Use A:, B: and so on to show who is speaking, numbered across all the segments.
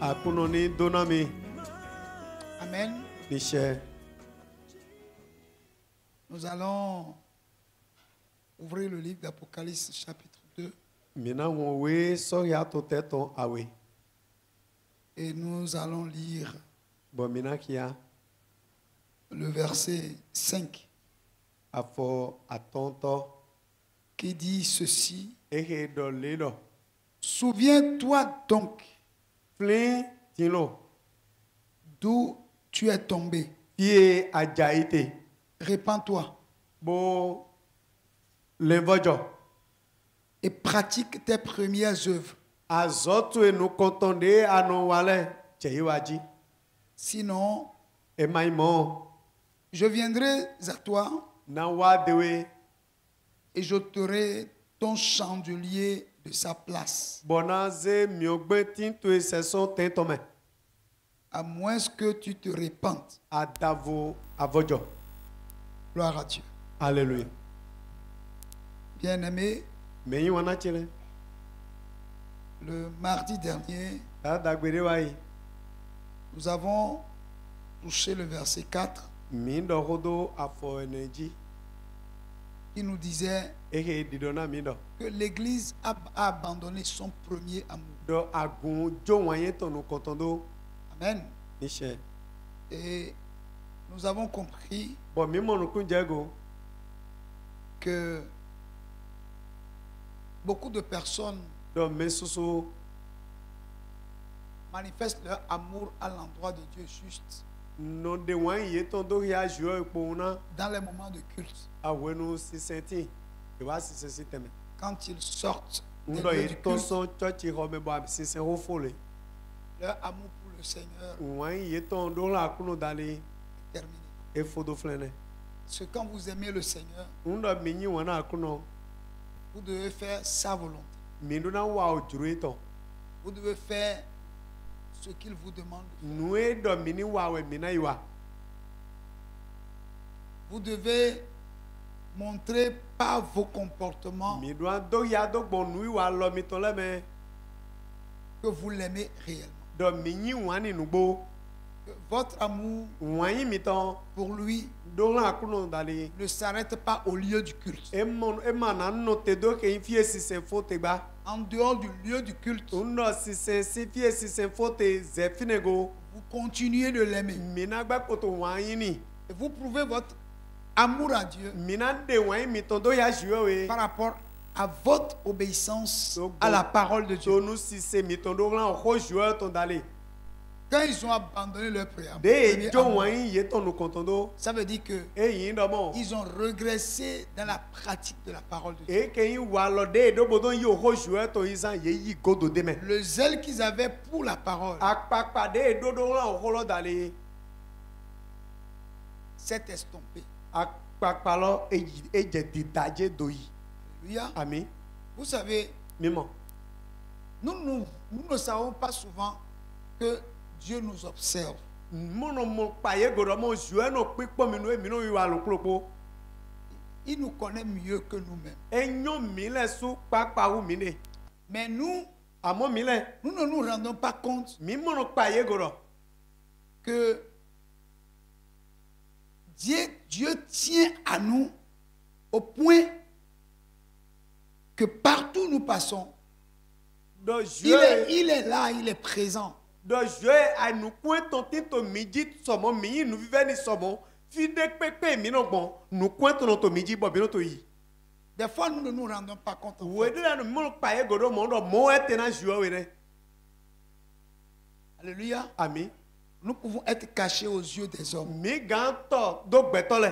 A: akunoni donami
B: Amen.
A: niche
B: Nous allons ouvrir le livre d'Apocalypse chapitre 2
A: mina wonwe soya to teton awe
B: et nous allons lire
A: bo mina kia
B: le verset 5
A: afo atonto
B: qui dit ceci.
A: ehe do lelo
B: Souviens-toi donc
A: flin tilo
B: d'où tu es tombé.
A: tie ajaite
B: Répands-toi
A: bo levojo
B: et pratique tes premières œuvres.
A: azotu enu kontonde anu wale cheiwaji
B: Sinon,
A: emaimo
B: je viendrai à toi
A: na wa dewe
B: et j'ôterai ton chandelier de sa place,
A: bonaze miogbe tinto seson tentome
B: à moins que tu te répandes.
A: adavo avojo.
B: Gloire à Dieu.
A: Alléluia.
B: Bien-aimés,
A: Mais wana chile
B: le mardi dernier,
A: ta dagbere wai
B: nous avons touché le verset 4
A: mindo hodo afo energy
B: qui nous disait
A: ehe didona mindo
B: que l'Église a abandonné son premier amour.
A: do agun jo wanye tonu kontondo
B: Amen.
A: niche
B: Et nous avons compris
A: bo mi monu kunjego
B: que beaucoup de personnes
A: do mesusu
B: manifestent leur amour à l'endroit de Dieu juste
A: no de wanye tondo ya jo epona
B: dans les moments de culte.
A: awenu sisenti e wa sisesi teme
B: Quand ils sortent des
A: ndo
B: lieux
A: e
B: du culte,
A: tonso church ho me bo sisen ho fole
B: leur amour pour le Seigneur
A: wanye tondo la kuno dali
B: est terminé.
A: e fodo flene
B: Parce que quand vous aimez le Seigneur,
A: ndo minyi wana kuno
B: vous devez faire sa volonté.
A: minduna wa ojuru ito
B: Vous devez faire ce qu'il vous demande de faire.
A: nue do mini wa we mina iwa
B: Vous devez montrer par vos comportements
A: mi do do ya do gbon nui wa lo mi to le me
B: que vous l'aimez réellement.
A: do minyi wani nugbo
B: Que votre amour
A: wani mi to
B: pour lui
A: do la kuno dali
B: ne s'arrête pas au lieu du culte.
A: e mana no te do ke fie si se fote gba
B: En dehors du lieu du culte,
A: uno si se si fie si se fote ze finego
B: vous continuez de l'aimer.
A: mina gba koto wani ni
B: Et vous prouvez votre amour à Dieu
A: mina de wani mi to do ya juwe we
B: par rapport à votre obéissance
A: Donc,
B: à la parole de Dieu.
A: to nu si se mi to do la ho juwe to dali
B: Quand ils ont abandonné leur préamour,
A: de jo
B: amour,
A: wani ye to nu kontondo
B: ça veut dire que
A: e yin do mo
B: ils ont régressé dans la pratique de la parole de Dieu.
A: e ke yin wa lo de do bodon yo ho juwe to izan ye yi godo de me
B: Le zèle qu'ils avaient pour la parole
A: akpakpa de do do la ho lo dali
B: s'est estompé.
A: akpakpa lo eje didaje do yi
B: Alléluia.
A: ami
B: Vous savez,
A: mimo
B: nous ne savons pas souvent que Dieu nous observe.
A: mono mo paye godo mo juwe no pipo mi no emi no yi wa lo klopo
B: Il nous connaît mieux que nous-mêmes.
A: enyo mi le su pakpa wu mi ne
B: Mais nous
A: amo mi le
B: ne nous rendons pas compte
A: mi mono paye godo
B: que Dieu tient à nous au point que partout où nous passons,
A: do juwe
B: il est là, il est présent.
A: do juwe anu kun ton tinto mi ji somo mi yin nu vive ni somo fi de pepe mi no gbon nu kun ton to mi ji bo bi no to yi
B: Des fois, nous ne nous rendons pas compte. En
A: we
B: fait.
A: de la no mo paye godo mo do mo ete na juwe we ne
B: Alléluia.
A: ami
B: Nous pouvons être cachés aux yeux des hommes.
A: mi gan to do gbeto le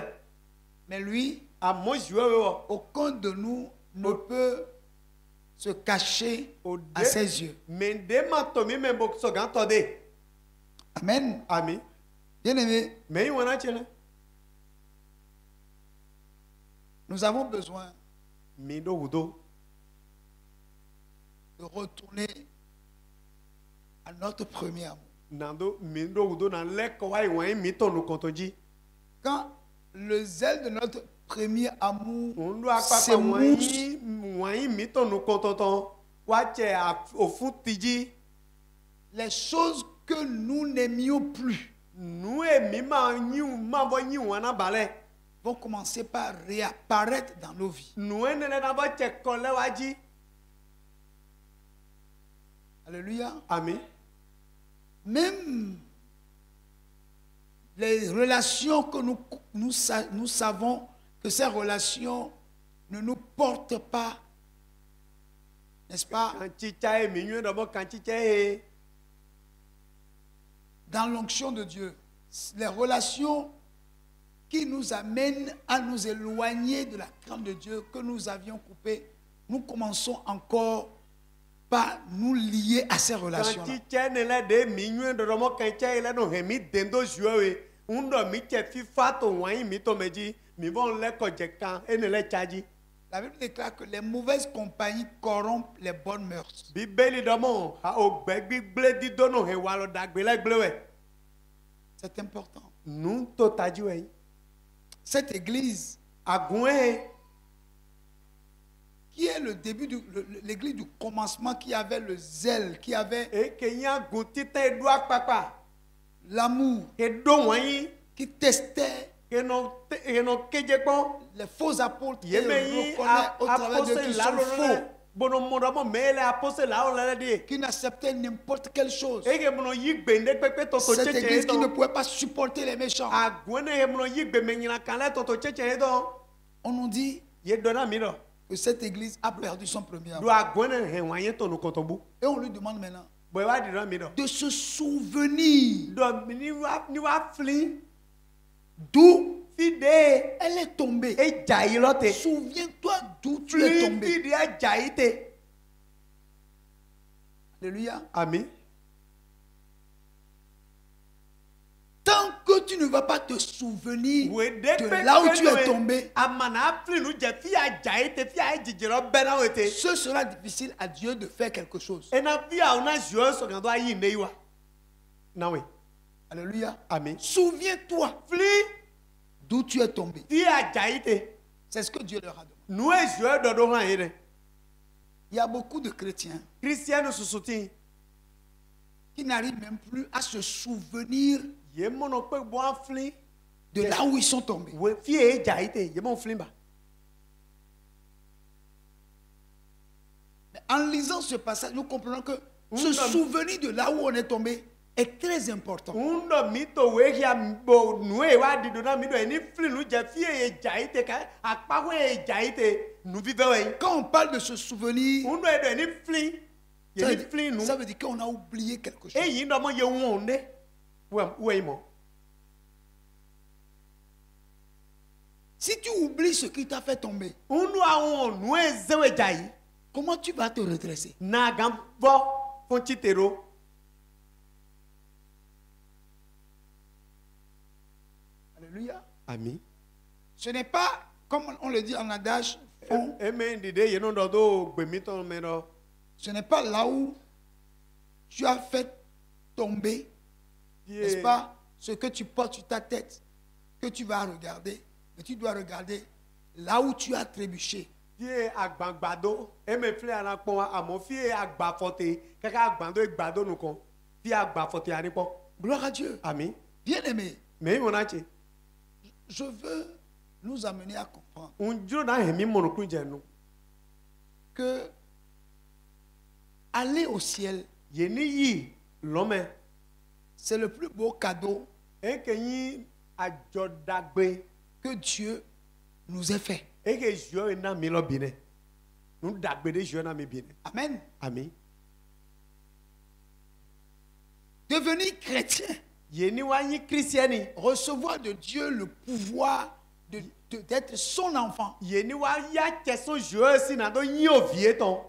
B: Mais lui,
A: amo juwe we wo
B: aucun de nous ne peut se cacher
A: o
B: à ses yeux.
A: me de ma to mi me bo so gan to de
B: Amen.
A: ami
B: Bien-aimés,
A: me yin wana chele
B: nous avons besoin
A: mi do hudo
B: de retourner à notre premier amour.
A: nando mi do hudo na le ko wa wan mi to nu kontoji
B: Quand le zèle de notre premier amour
A: ndo akpakpa
B: s'émousse,
A: wani mi to nu kontoton wa che ofun tiji
B: les choses que nous n'aimions plus
A: nu emi ma nyi ma bo nyi wana balẹ
B: vont commencer par réapparaître dans nos vies.
A: nu enene na bo tse kɔ lɛ wa dzi.
B: Alléluia.
A: Ami.
B: Même les relations que nous savons que ces relations ne nous portent pas, n'est-ce pas,
A: Kantsitsa emi nyuie dɔ bo kantsitsa ye.
B: dans l'onction de Dieu. Les relations qui nous amènent à nous éloigner de la crainte de Dieu que nous avions coupées, nous commençons encore par nous lier à ces relations-là.
A: Kantsitsa ne lɛ de mi nyuie dɔ mo kantsa ye lɛ no hɛn mi den do zuowe ŋdɔ mi tse fifa to wɔnyi mi to me dzi mi bɔ lɛ kɔdze kan ene lɛ tsa dzi.
B: La Bible déclare que les mauvaises compagnies corrompent les bonnes mœurs.
A: Bíbélì dɔ mo o gbɛ gbigble dido no hɛn wa lɔ dagbe lɛ gble wɛ.
B: C'est important.
A: Nu to ta dzi wɛ.
B: Cette église,
A: Agun ye.
B: qui est le début de l'église du commencement, qui avait le zèle, qui avait
A: Eke yin agun titɛ edo akpakpa.
B: l'amour,
A: Edo wɔnyi.
B: qui testait
A: Kenɔ kedze kpɔn.
B: les faux apôtres et
A: Yeme yin
B: reconnaît au travers d'eux
A: apose
B: qui
A: la
B: sont
A: lo
B: faux,
A: lɛ. Bono mɔdɔ mo mɛ lɛ apose la o lɛ de.
B: qui n'acceptaient n'importe quelle chose.
A: Eke mɔnɔ yi gbende kpekpe tɔtɔ
B: Cette
A: tsetse
B: église
A: ye
B: qui ne
A: dɔn.
B: pouvait pas supporter les méchants.
A: Agun ne ye mɔnɔ yi gbeme nyina kan lɛ tɔtɔ tsetse ye dɔn.
B: On nous dit
A: Ye dɔnna mi dɔ.
B: que cette église a perdu son premier
A: Do
B: amour.
A: agun ne hɛn wɔnyi tɔnu kɔtɔbu.
B: Et on lui demande maintenant
A: Bɔn i b'a di dɔn mi dɔ.
B: de se souvenir
A: Dɔn ni wa fili.
B: d'où
A: Fi de
B: elle est tombée.
A: e dza yi lɔ te.
B: Souviens-toi d'où tu es
A: Fili
B: tombé.
A: fi de dza yi te.
B: Alléluia.
A: Ami.
B: Tant que tu ne vas pas te souvenir
A: Wede
B: de là où tu es tombé,
A: amana fili nu dze fi a dza yi te fi a dzidzi lɔ bɛ na o te.
B: ce sera difficile à Dieu de faire quelque chose.
A: Ena fi a na zio sɔgɔn do ayi ne yi wa. Na we.
B: Alléluia.
A: Ami.
B: Souviens-toi
A: Fili
B: d'où tu es tombé.
A: fi a dza yi te.
B: C'est ce que Dieu leur a demandé.
A: Nu e zio dɔ do hã yi dɛ.
B: Il y a beaucoup de chrétiens
A: Kristianu susuti.
B: qui n'arrivent même plus à se souvenir
A: Ye mɔnɔ kpe bɔ a fili.
B: de là où ils sont tombés.
A: We fi e dza yi te. Ye mɔ fili ba.
B: Mais en lisant ce passage, nous comprenons que se
A: Non.
B: souvenir de là où on est tombé est très important.
A: Ŋdɔ mi to we hia bo nu e wa di do na mi do ni fili nu dze fi e dza yi te ka akpa ko e dza yi te nu vi vɛ wɛ.
B: Quand on parle de se souvenir,
A: Ŋdɔ e do ni fili. Ye ni fili nu.
B: ça veut dire qu'on a oublié quelque chose.
A: E yi dɔ mɔ ye wɔn de. Wɛ yi mɔ.
B: Si tu oublies ce qui t'a fait tomber,
A: Ŋdɔ awon nu e zewe dza yi.
B: comment tu vas te redresser?
A: Na gan bɔ fún tite ro.
B: Alléluia.
A: Ami.
B: Ce n'est pas, comme on le dit en adage, fond,
A: Eme dide ye no dɔ do gbemitɔ me dɔ.
B: ce n'est pas là où tu as fait tomber, n'est-ce pas, ce que tu portes sur ta tête, que tu vas regarder. Mais tu dois regarder là où tu as trébuché.
A: Fie agbagbado. Eme fili ana kpɔn wa amɔ fie agbafɔte. Kaka agbado egbado nu kɔn. Fie agbafɔte ani kpɔ.
B: Gloire à Dieu.
A: Ami.
B: Bien-aimé,
A: Mɛ yi wɔna tse.
B: je veux nous amener à comprendre
A: Ŋdzro na hɛmi mɔnukun dze nu.
B: que aller au ciel,
A: Ye ni yi lɔmɛ.
B: c'est le plus beau cadeau
A: Eke nyi adzɔdagbe.
B: que Dieu nous ait fait.
A: Eke zio yi na mi lɔ bi nɛ. Nu dagbe de zio na mi bi nɛ.
B: Amen.
A: Ami.
B: Devenir chrétien,
A: Ye ni wa nyi kristiani.
B: recevoir de Dieu le pouvoir d'être son enfant.
A: Ye ni wa ya cɛsɔn zio si na do nyi o vie tɔn.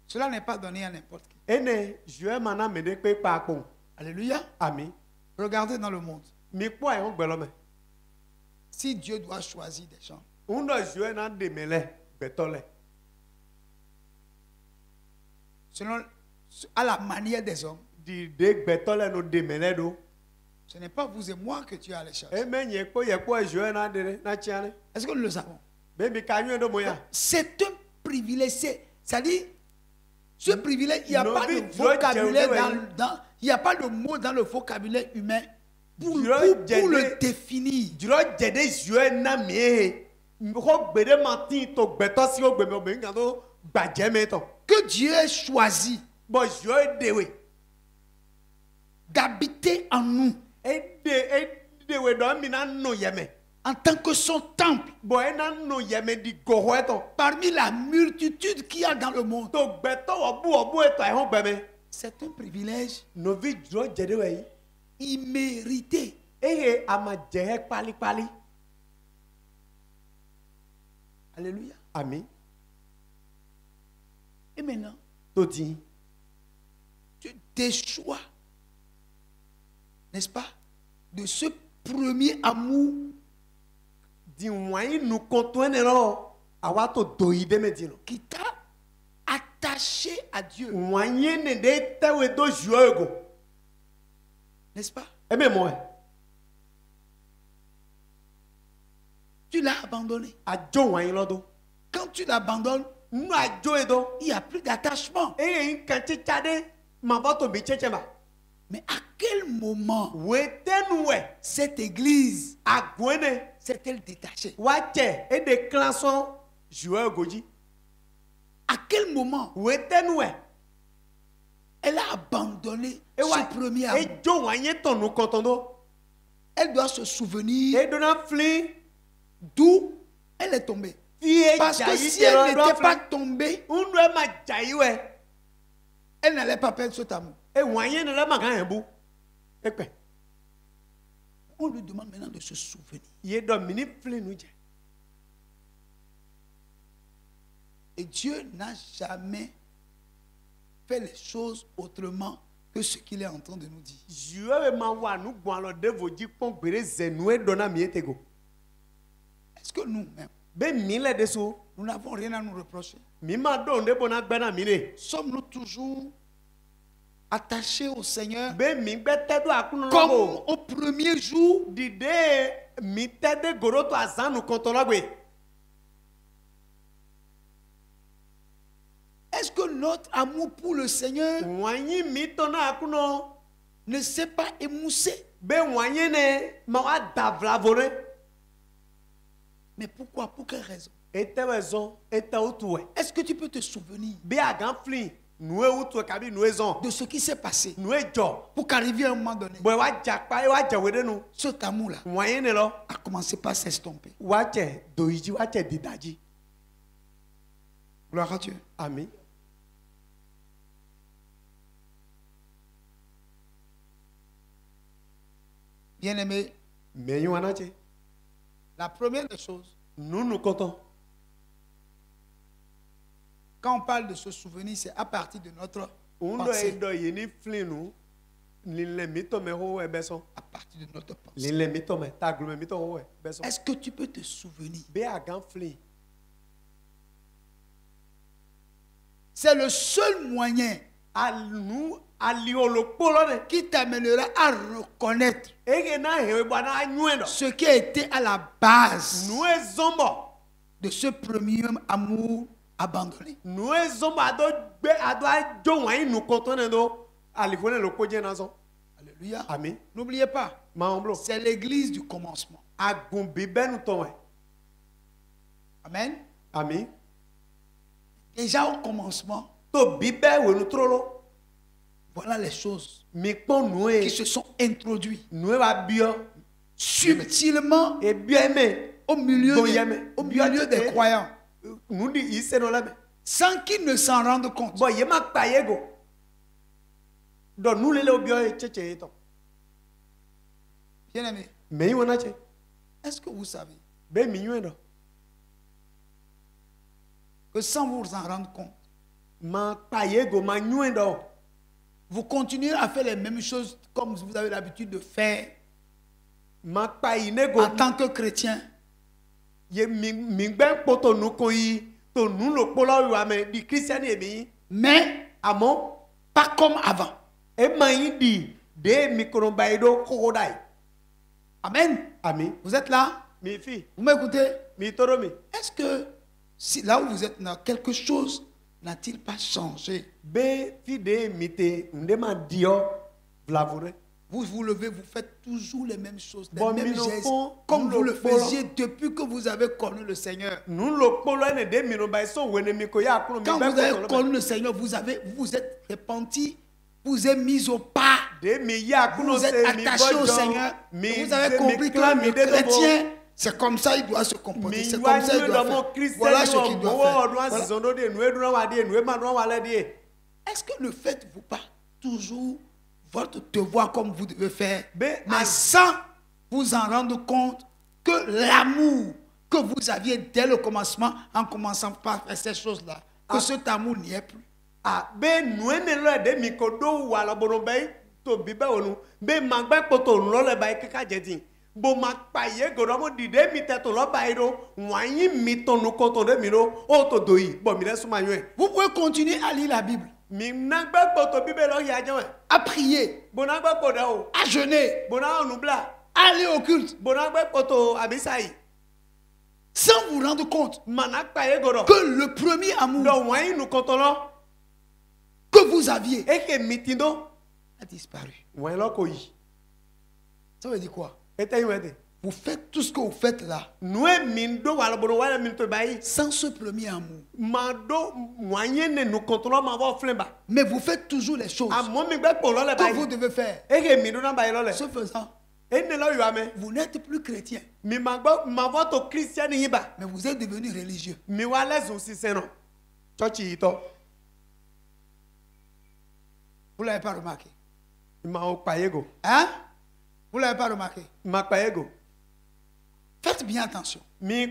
B: Cela n'est pas donné à n'importe qui.
A: Ene zio ma na me de kpe kpa kpɔn.
B: Alléluia.
A: Ami.
B: Regardez dans le monde.
A: Mi kpɔ ayi ŋu gbɛlɔ mɛ.
B: Si Dieu doit choisir des gens,
A: Ŋdɔ zio na de me lɛ gbɛtɔ lɛ.
B: selon à la manière des hommes,
A: Dide gbɛtɔ lɛ no de me lɛ do.
B: ce n'est pas vous et moi que Dieu a les chercher.
A: Eme nye kpɔ yɛ kpɔ zio na de ɖe na tia ne.
B: Est-ce que nous le savons?
A: Bebi ka nyuie do mo ya.
B: C'est un privilège. C'est-à-dire, ce privilège, il n'y a
A: Non,
B: pas de
A: mais Dieu
B: vocabulaire
A: Dieu,
B: dans Il n'y a pas de mot dans le vocabulaire humain pour
A: Dieu
B: le
A: Dieu-
B: définir.
A: Duro jede yue na mie. Ko gbede mati to gbeto si o gbeme obe ngan to gbaje me to.
B: Que Dieu ait choisi
A: Bo yue dewe.
B: d'habiter en nous
A: E dewe do mi na no yeme.
B: en tant que son temple
A: Bo e na no yeme di goho eto.
B: parmi la multitude qu'il y a dans le monde.
A: To gbeto obu eto e hon gbeme.
B: C'est un privilège
A: No vi duro jede we yi.
B: immérité.
A: Eye ama jehe pali pali.
B: Alléluia.
A: Ami.
B: Et maintenant,
A: To ti.
B: tu déchois, n'est-ce pas, de ce premier amour
A: Di wanyi nu kontwene ro. Awa to doyi de me di no.
B: qui t'a attaché à Dieu,
A: Wanyi ne de tewe do jue ego.
B: n'est-ce pas?
A: Eme mo e.
B: Tu l'as abandonné.
A: Ajo wanyi lodo.
B: Quand tu l'abandonnes,
A: Nu ajo edo.
B: il n'y a plus d'attachement.
A: Eye nkanti chade. Ma ba to bi cheche ba.
B: Mais à quel moment
A: Wetenu we.
B: cette église
A: Agwene.
B: s'est-elle détachée?
A: Wache. E de klanson. Jue ego ji.
B: À quel moment
A: Wetenu we.
B: elle a abandonné
A: E
B: ce premier amour?
A: E jo wanyi ton nu kontondo.
B: Elle doit se souvenir
A: E dona fli.
B: d'où elle est tombée.
A: Fie
B: Parce que
A: jayi
B: si
A: te
B: elle
A: lo
B: n'était
A: do
B: pas
A: fli.
B: tombée,
A: Undu e ma jayi we.
B: elle n'allait pas perdre cet amour.
A: E wanyi ne le ma gan bu. Ekpe.
B: On lui demande maintenant de se souvenir.
A: Ye do mini fli nu je.
B: Et Dieu n'a jamais fait les choses autrement que ce qu'il est en train de nous dire.
A: Jue ma wa nu gwan lo de voji pon gbere zenu e dona mi etego.
B: Est-ce que nous-mêmes,
A: Be mi le de so.
B: nous n'avons rien à nous reprocher?
A: Mi ma do nde bona gbena mi ne.
B: Sommes-nous toujours attachés au Seigneur
A: Be mi gbe te do akunu
B: comme
A: logo.
B: au premier jour?
A: Dide mi te de goro to azanu kontolo gbe.
B: Est-ce que notre amour pour le Seigneur
A: Wanyi mi to na akuno.
B: ne s'est pas émoussé?
A: Be wanyi ne ma wa davla vore.
B: Mais pourquoi? Pour quelle raison?
A: Ete wezon, ete utuwe.
B: Est-ce que tu peux te souvenir
A: Be agan fli. Noue utuwe kabi noue zon.
B: de ce qui s'est passé
A: Noue jo.
B: pour qu'arrivé à un moment donné,
A: Boy wa jakpa e wa jawede nu.
B: cet amour-là
A: Wanyi ne lo.
B: a commencé par s'estomper?
A: Wache doiji wache didaji.
B: Gloire à Dieu.
A: Ami.
B: Bien-aimé,
A: Me yu anache.
B: la première des choses,
A: Nou nou konton.
B: quand on parle de se souvenir, c'est à partir de notre
A: Undo
B: pensée.
A: edo yeni fli nou. Linle mito me ho e beson.
B: À partir de notre pensée.
A: Linle mito me. Taglume mito ho e beson.
B: Est-ce que tu peux te souvenir?
A: Be agan fli.
B: C'est le seul moyen
A: Al nou ali olo polo ne.
B: qui t'amènera à reconnaître
A: Ege na hewe bwana anyuendo.
B: ce qui a été à la base
A: Nou e zombo.
B: de ce premier amour abandonné.
A: Nou e zombo ado gbe ado ajo wanyi nou konton ne do. Alifone lo koje na zon.
B: Alléluia.
A: Ami.
B: N'oubliez pas,
A: Ma omblo.
B: c'est l'église du commencement.
A: Agun bibe nou ton we.
B: Amen.
A: Ami.
B: Déjà au commencement,
A: To bibe we nou trolo.
B: voilà les choses
A: Mi pon nou
B: qui
A: e.
B: se sont introduites
A: Nou e wa bio.
B: subtilement
A: E bio eme.
B: au milieu
A: Bon,
B: des,
A: yame.
B: au milieu des croyants,
A: Nou di ise no leme.
B: sans qu'ils ne s'en rendent compte.
A: Bon, ye ma kpaye go. Donc nous les bio e cheche eto.
B: Bien-aimé,
A: Me yi wona che.
B: est-ce que vous savez
A: Be mi yuen do.
B: que sans vous en rendre compte,
A: Ma kpaye go ma yuen do.
B: vous continuez à faire les mêmes choses comme vous avez l'habitude de faire
A: Ma kpaye ne go.
B: en tant que chrétien?
A: Ye mi gbe poto nu ko yi. To nu lo polo yu ame di Christian e mi.
B: Mais
A: Amo
B: pas comme avant.
A: e ma yi di de mi kono bayi do koko dai.
B: Amen.
A: Ami.
B: Vous êtes là?
A: Mi fi.
B: Vous m'écoutez?
A: Mi toro mi.
B: Est-ce que si là où vous êtes là, quelque chose n'a-t-il pas changé?
A: Be fi de mi te nde ma dio. Vlavure.
B: Vous vous levez, vous faites toujours les mêmes choses, les
A: Bon,
B: mêmes
A: nous
B: gestes,
A: font-
B: comme
A: nous
B: vous
A: le
B: le
A: faisons.
B: faisiez depuis que vous avez connu le Seigneur.
A: Nous le polo ne de mino ba so wene mi ko ya kuno mi
B: Quand
A: ba
B: vous avez
A: ko lo
B: connu le Seigneur, vous vous êtes repenti, vous êtes mis au pas,
A: de mi ya kuno
B: vous êtes
A: se mi
B: attaché au
A: bojo
B: Seigneur.
A: mi
B: Et vous avez
A: se
B: compris
A: mi
B: que
A: clan
B: le
A: mi de
B: chrétien, c'est comme ça il doit se comporter.
A: mi
B: C'est
A: wa
B: comme ça il
A: nu
B: doit
A: do mo
B: faire. Voilà ce
A: Christian
B: qu'il
A: mo
B: doit
A: wo
B: faire.
A: do
B: Voilà.
A: asizondo de nu edun wa de nu e ma do wa le de.
B: Est-ce que ne faites-vous pas toujours votre devoir comme vous devez faire,
A: Mais
B: mais sans vous en rendre compte que l'amour que vous aviez dès le commencement, en commençant par faire ces choses-là, que cet amour n'y est plus.
A: Ah, be nu ne lo de mi ko do wa lo bono be to bi be onu be ma gbe poto lo le ba ke ka je din bo ma pa ye goro mo di de mi te to lo ba iro wan yin mi to nu ko to de mi ro o to do yi bo mi le suma yun e
B: Vous pouvez continuer à lire la Bible,
A: mi na gbe poto bi be lo ya je we
B: à prier,
A: bo na gbe poto o
B: à jeûner,
A: bo na onu bla
B: à aller au culte,
A: bo na gbe poto abisa yi
B: sans vous rendre compte
A: ma na pa ye goro
B: que le premier amour
A: do wan yin nu ko to lo
B: que vous aviez
A: e ke mi tin do
B: a disparu.
A: wan lo ko yi
B: Ça veut dire quoi?
A: e te yin we de
B: Vous faites tout ce que vous faites là
A: nu e mi do wa lo bono wa le mi to ba yi
B: sans ce premier amour.
A: ma do moyen ne nous contrôlons ma voix flemba
B: Mais vous faites toujours les choses
A: a mo mi gbe po lo le
B: que vous
A: bayi
B: devez faire.
A: e ke mi do na bayi lo le
B: Ce faisant,
A: e ne lo yo ame
B: vous n'êtes plus chrétien,
A: mi ma gbo ma voix to christian yin ba
B: mais vous êtes devenu religieux.
A: mi wa lesun sisen no church yi to
B: Vous ne l'avez pas remarqué.
A: ma o pa yego
B: Hein? Vous ne l'avez pas remarqué.
A: ma pa yego
B: Faites bien attention.
A: mi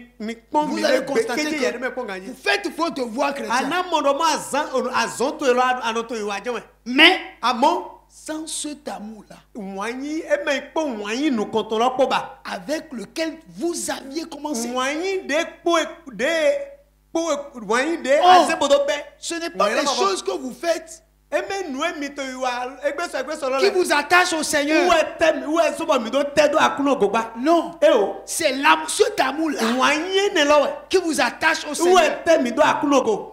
A: pon
B: Vous
A: mi
B: allez
A: le gbe
B: constater
A: keje ye me pon
B: que
A: ganji
B: vous faites votre voix chrétienne.
A: ana mo do ma azon to lo ano to iwa je we
B: Mais
A: amo
B: sans cet amour-là,
A: wanyi e me po wanyi nous contrôlons po ba
B: avec lequel vous aviez commencé.
A: wanyi de po wanyi de
B: Oh.
A: azebodo be
B: Ce n'est pas
A: Ouais,
B: les
A: là,
B: choses que vous faites
A: eme nu emi to iwa egbe so lo
B: qui
A: le
B: vous attachent au Seigneur.
A: uwe so bo mi do tedo akuno gogba
B: Non.
A: e o
B: C'est l'amour, cet amour-là
A: wanyi ne lo
B: qui vous attache au
A: we
B: Seigneur.
A: uwe te mi do akuno go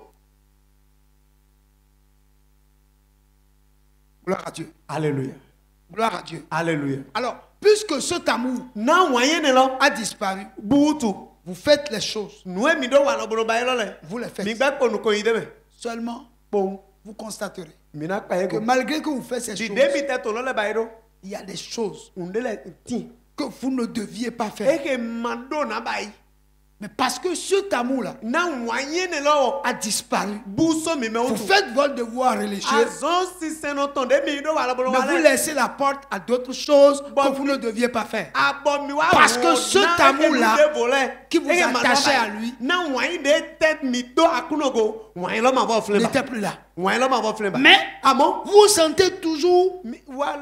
B: Gloire à Dieu.
A: alléluia
B: Gloire à Dieu.
A: alléluia
B: Alors, puisque cet amour
A: na wanyi ne lo
B: a disparu,
A: buutu
B: vous faites les choses.
A: nu emi do wa lo boro ba lo le
B: Vous les
A: mi
B: faites.
A: gbe ko nu ko yin de me
B: Seulement,
A: pon
B: vous constaterez
A: mi na pa
B: que
A: yego
B: malgré que vous faites ces
A: di
B: choses,
A: de mi te to lo le ba ro
B: il y a des choses
A: undele ti
B: que vous ne deviez pas
A: e
B: faire.
A: ke mando na bai
B: Mais parce que cet amour-là
A: na wanyi ne lo
B: a disparu,
A: buso mi me
B: vous
A: o
B: faites votre devoir religieux,
A: azon si seno ton de mi do wa lo boro
B: mais
A: wa
B: vous
A: le
B: laissez la porte à d'autres choses
A: Bon,
B: que vous ne deviez pas faire.
A: abo mi wa
B: Parce
A: wo
B: que cet
A: na
B: amour-là
A: eke mi de volé,
B: qui vous
A: eke ma
B: attachait
A: lo
B: à
A: ba-
B: lui
A: na wanyi de tête mi do akunogo wanyi lo ma vo flemba
B: N'était plus là.
A: wanyi lo ma vo flemba
B: Mais
A: amo
B: vous vous sentez toujours, vous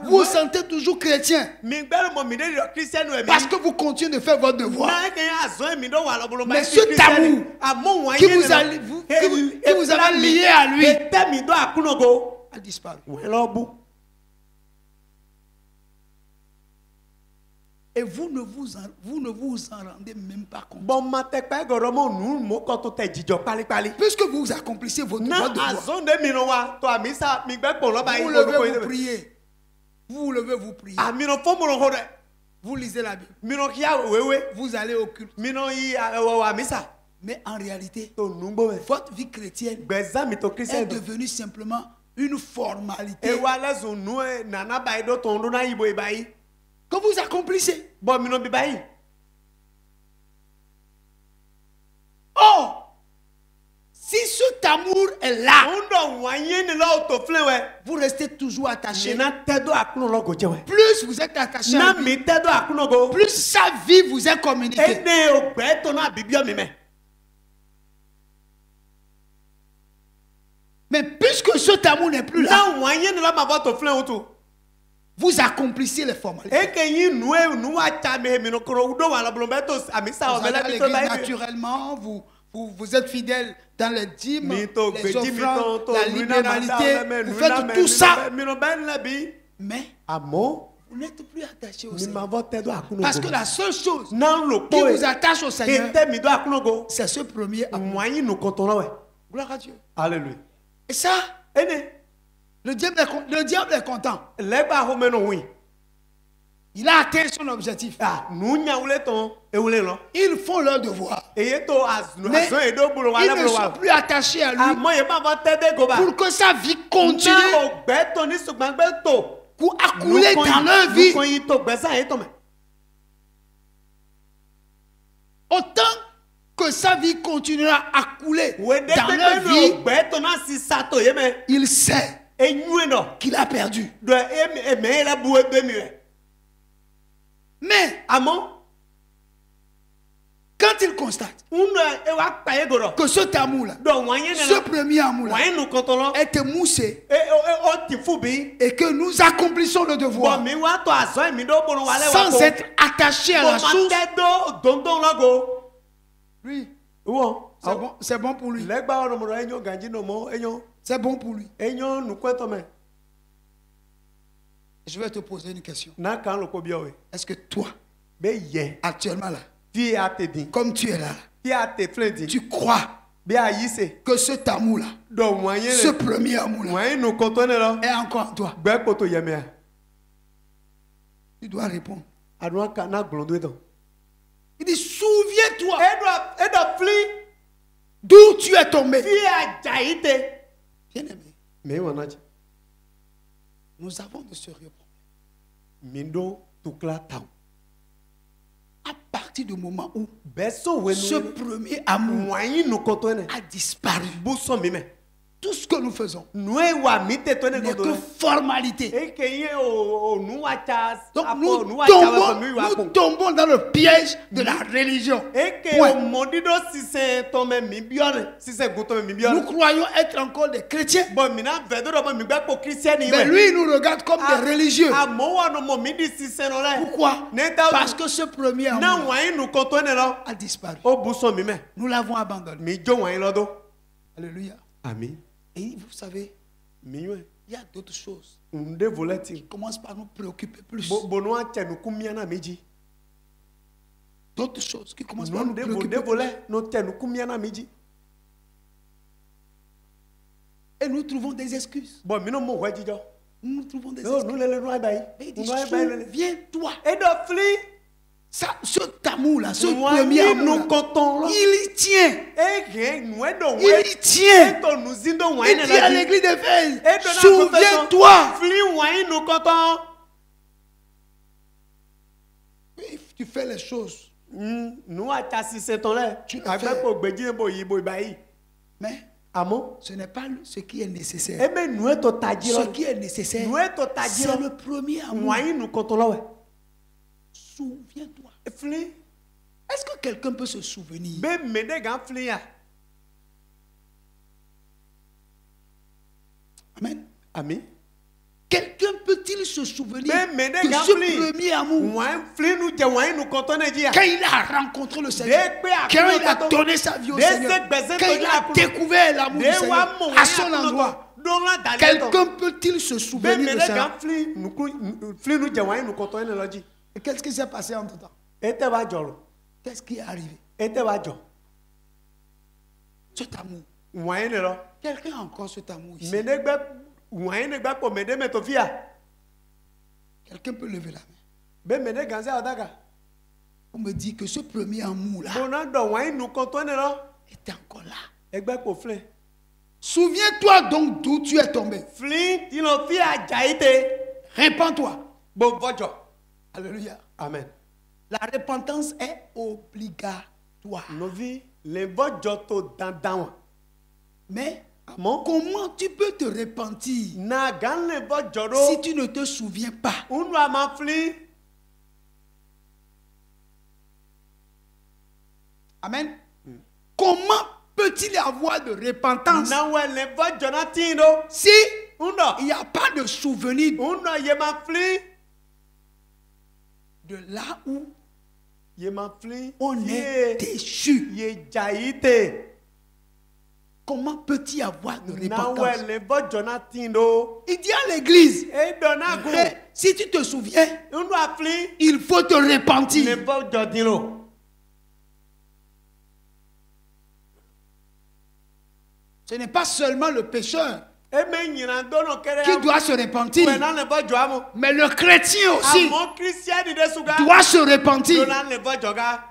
B: vous
A: wa
B: sentez toujours chrétien
A: mi gbere mo mi de christian we mi
B: parce que vous continuez de faire votre devoir.
A: na eke azon mi do wa lo boro ba
B: Mais
A: si
B: cet
A: Christian,
B: amour
A: amo wanyi
B: qui
A: ne
B: vous
A: lo-
B: a- vous-
A: e-
B: qui vous-
A: e-
B: qui vous avait
A: mi-
B: lié à lui.
A: e te mi do akunogo
B: A disparu.
A: wanyi lo bu
B: Et vous ne vous en rendez même pas compte.
A: bon ma te pe goro mo nu mo ko to te jijo pali pali
B: Puisque vous accomplissez votre
A: na
B: devoir,
A: azon de mi no wa to amisa mi gbe po lo ba
B: vous
A: yi lo ko
B: levez,
A: yi
B: vous
A: de
B: priez. Vous levez, vous priez.
A: a mi no fo mo no ho de
B: Vous lisez la Bible.
A: mi no kia wewe
B: Vous allez au culte.
A: mi no yi wa amisa
B: Mais en réalité,
A: to nu gbo we
B: votre vie chrétienne
A: gbeza mi to christian
B: est
A: do
B: devenue simplement une formalité
A: e wa lesun nu e nana ba yi do to ndo na yibo ba yi
B: que vous accomplissez.
A: bo mi no bi ba yi
B: Or, si cet amour est là,
A: ndo wanyi ni lo to flen we
B: vous restez toujours attaché.
A: na te do akuno lo go je we
B: Plus vous êtes attaché
A: na
B: à lui,
A: mi te do akuno go
B: plus sa vie vous est communiquée.
A: ene o gbe to na bibio mi me
B: Mais puisque cet amour n'est plus là,
A: na wanyi ni lo ma bo to flen o to
B: vous accomplissez les formalités.
A: e ke yin nu e nu wa cha me mi no kro do wa lo blo be to amisa o
B: Vous
A: me
B: allez à
A: la mi
B: l'église
A: to ba yi
B: naturellement, vous êtes fidèle dans les dîmes,
A: Mito
B: les
A: gbeji mito
B: offrandes,
A: to
B: la
A: nuina manda
B: libéralité.
A: me
B: Vous faites tout ça,
A: mi no ben la bi
B: mais
A: amo
B: vous n'êtes plus attaché au
A: mi
B: Seigneur.
A: ma vo te do akuno
B: Parce que la seule chose
A: nan lo
B: qui
A: po
B: vous attache au Seigneur,
A: te mi do akuno go
B: c'est ce premier amour.
A: wanyi nu ko to lo we
B: Gloire à Dieu.
A: hallelujah
B: Et ça,
A: ene
B: Le diable est content.
A: Leba home no wi.
B: Il a atteint son objectif.
A: Ah, nu nya wule ton e wule lo.
B: Ils font leur devoir.
A: Eye to azun
B: Mais
A: azun edo bulu
B: ils
A: wala
B: ne
A: bulu
B: sont
A: wala.
B: plus attachés à lui
A: Amo ye ma va tede go ba.
B: pour que sa vie continue
A: Na ogbe to ni sugbangbe to.
B: pour accouler dans leur vie.
A: Nu kon yi to gbe sa ye to me.
B: Autant que sa vie continuera à couler
A: We de
B: dans
A: te
B: leur
A: no
B: vie,
A: ogbe to na si sato ye me.
B: il sait
A: Enyu no.
B: qu'il a perdu.
A: Do e me la bu e be mi re.
B: Mais
A: Amo
B: quand il constate
A: unu e wa pa ye go ro.
B: que cet amour-là,
A: Do wanye
B: ce
A: na.
B: premier amour-là,
A: Wanye nu kontolo.
B: est émoussé
A: O ti fu bi.
B: et que nous accomplissons le
A: Bon
B: devoir
A: mi wa to azun mi do bulu wala wa
B: sans
A: ko.
B: être attachés à la source,
A: Dondon logo.
B: lui,
A: Wo.
B: c'est bon pour lui.
A: Legba ono mo enyo ganji no mo enyo.
B: C'est bon pour lui.
A: Enyo nu kweto me.
B: Je vais te poser une question.
A: Na kan lo ko bi owe.
B: Est-ce que toi,
A: Be ye.
B: actuellement là,
A: Ti a te din.
B: comme tu es là,
A: Ti a te flendi.
B: tu crois
A: Be a yise.
B: que cet amour-là,
A: Do wanye
B: ce
A: le.
B: premier amour-là,
A: Wanye nu kontone lo.
B: est encore en toi?
A: Gbe koto yeme.
B: Tu dois répondre.
A: Adwa ka na glondo eto.
B: Il dit, souviens-toi
A: Edo fli.
B: d'où tu es tombé.
A: Ti a jaite.
B: Bien-aimé,
A: Me wanaji.
B: nous avons de sérieux problèmes.
A: Mindo tukla taw.
B: À partir du moment où
A: Beso
B: ce
A: wenu.
B: premier amour
A: Wanye nu kotone.
B: a disparu,
A: Buso mi me.
B: tout ce que nous faisons
A: Nue wa mi te tone
B: n'est que
A: godo.
B: formalité.
A: Eke ye o nu wa chas.
B: Donc
A: Apo nu
B: nous
A: wa chawa mi wa
B: tombons,
A: ko.
B: tombons dans le piège de la religion.
A: Eke
B: Point.
A: o modido sise tome mi bione. Sise gutome mi
B: Nous
A: bione.
B: croyons être encore des chrétiens,
A: Bon mina vedo do mi gba ko Christian
B: mais
A: iwe.
B: lui il nous regarde comme des religieux.
A: Amo wa no mo mi di sise no le.
B: Pourquoi?
A: Neta
B: Parce que ce premier
A: na
B: amour
A: wa inu kotone lo.
B: a disparu.
A: O buso mi me.
B: Nous l'avons abandonné.
A: Mi jo wa yin lodo.
B: Alléluia.
A: Amen.
B: Et vous savez,
A: Mi we.
B: il y a d'autres choses
A: Unde voleti.
B: qui commencent par nous préoccuper plus.
A: Bo no a chenu kumia na meji.
B: D'autres choses qui commencent par nous
A: Non de
B: préoccuper plus.
A: vole no chenu kumia na meji.
B: Et nous trouvons des excuses.
A: Bon mi no mo wa jijo.
B: Nous trouvons des
A: No
B: excuses.
A: nu lele no ai bai.
B: Mais il dit,
A: Nu ai bai lele.
B: souviens-toi.
A: Edo fli.
B: Ça, cet amour-là, ce
A: Moi,
B: premier
A: nous
B: amour,
A: comptons là.
B: il y tient.
A: Ege nous edo
B: Il y tient.
A: Eto nous indo
B: Il
A: wine
B: dit à
A: la
B: l'église d'Éphèse,
A: Edo na
B: souviens-toi.
A: Fli wine nous comptons.
B: If tu fais les choses,
A: Nous a tassi c'est ton là.
B: Tu le
A: Avec
B: fais.
A: pour beji bo yibo bai.
B: mais
A: Amo.
B: ce n'est pas ce qui est nécessaire.
A: E be nous eto taji
B: Ce
A: là.
B: qui est nécessaire,
A: Nous eto taji
B: c'est
A: là.
B: le premier amour.
A: Wine nous comptons là ouais.
B: Souviens-toi.
A: Fli
B: Est-ce que quelqu'un peut se souvenir
A: be mede gan fli ya.
B: Amen.
A: Ami.
B: Quelqu'un peut-il se souvenir
A: Be mede
B: de
A: gan
B: ce
A: fli.
B: premier amour
A: Wine fli nous je wine nous comptons na dia.
B: quand il a rencontré le Seigneur,
A: Dès que
B: quand il a
A: après,
B: donné sa vie au
A: dès
B: Seigneur,
A: que baiser
B: quand il
A: donné
B: a
A: à-
B: découvert l'amour du Seigneur à son endroit, quelqu'un peut-il se souvenir de ça?
A: Fli nous je wine nous comptons na loji.
B: Et qu'est-ce qui s'est passé entre temps?
A: Ete ba joro.
B: Qu'est-ce qui est arrivé?
A: Ete ba jo.
B: Cet amour.
A: Wine lo.
B: Quelqu'un a encore cet amour ici.
A: Menegbe wine gba ko mede metofia.
B: Quelqu'un peut lever la main
A: Be mede ganze odaga.
B: pour me dire que ce premier amour-là
A: Bona do wine nous comptons na lo.
B: était encore là.
A: Egbe ko fli.
B: Souviens-toi donc d'où tu es tombé.
A: Fli ti lo fi ajaite.
B: Répands-toi.
A: Bo vojo.
B: Alléluia.
A: Amen.
B: La repentance est obligatoire.
A: Novi le vojo to dandan.
B: Mais
A: Amo.
B: comment tu peux te repentir
A: Na gan le vojo do.
B: si tu ne te souviens pas?
A: Unu ama fli.
B: Amen. Comment peut-il y avoir de repentance
A: Na we le vojo na tindo.
B: si
A: Undo.
B: il n'y a pas de souvenir
A: Undo ye ma fli.
B: de là où
A: Ye ma fli.
B: on est déchu?
A: Ye jaite.
B: Comment peut-il y avoir de
A: Na we
B: repentance?
A: le vojo na tindo.
B: Il dit à l'église,
A: E dona go.
B: si tu te souviens,
A: Undo a fli.
B: il faut te
A: Le
B: repentir.
A: vojo dilo.
B: Ce n'est pas seulement le pécheur
A: eme nyina dono kere
B: qui doit se repentir.
A: wena ne vo joamo
B: Mais le chrétien aussi
A: amo christian de suga
B: doit se repentir.
A: dona ne vo joga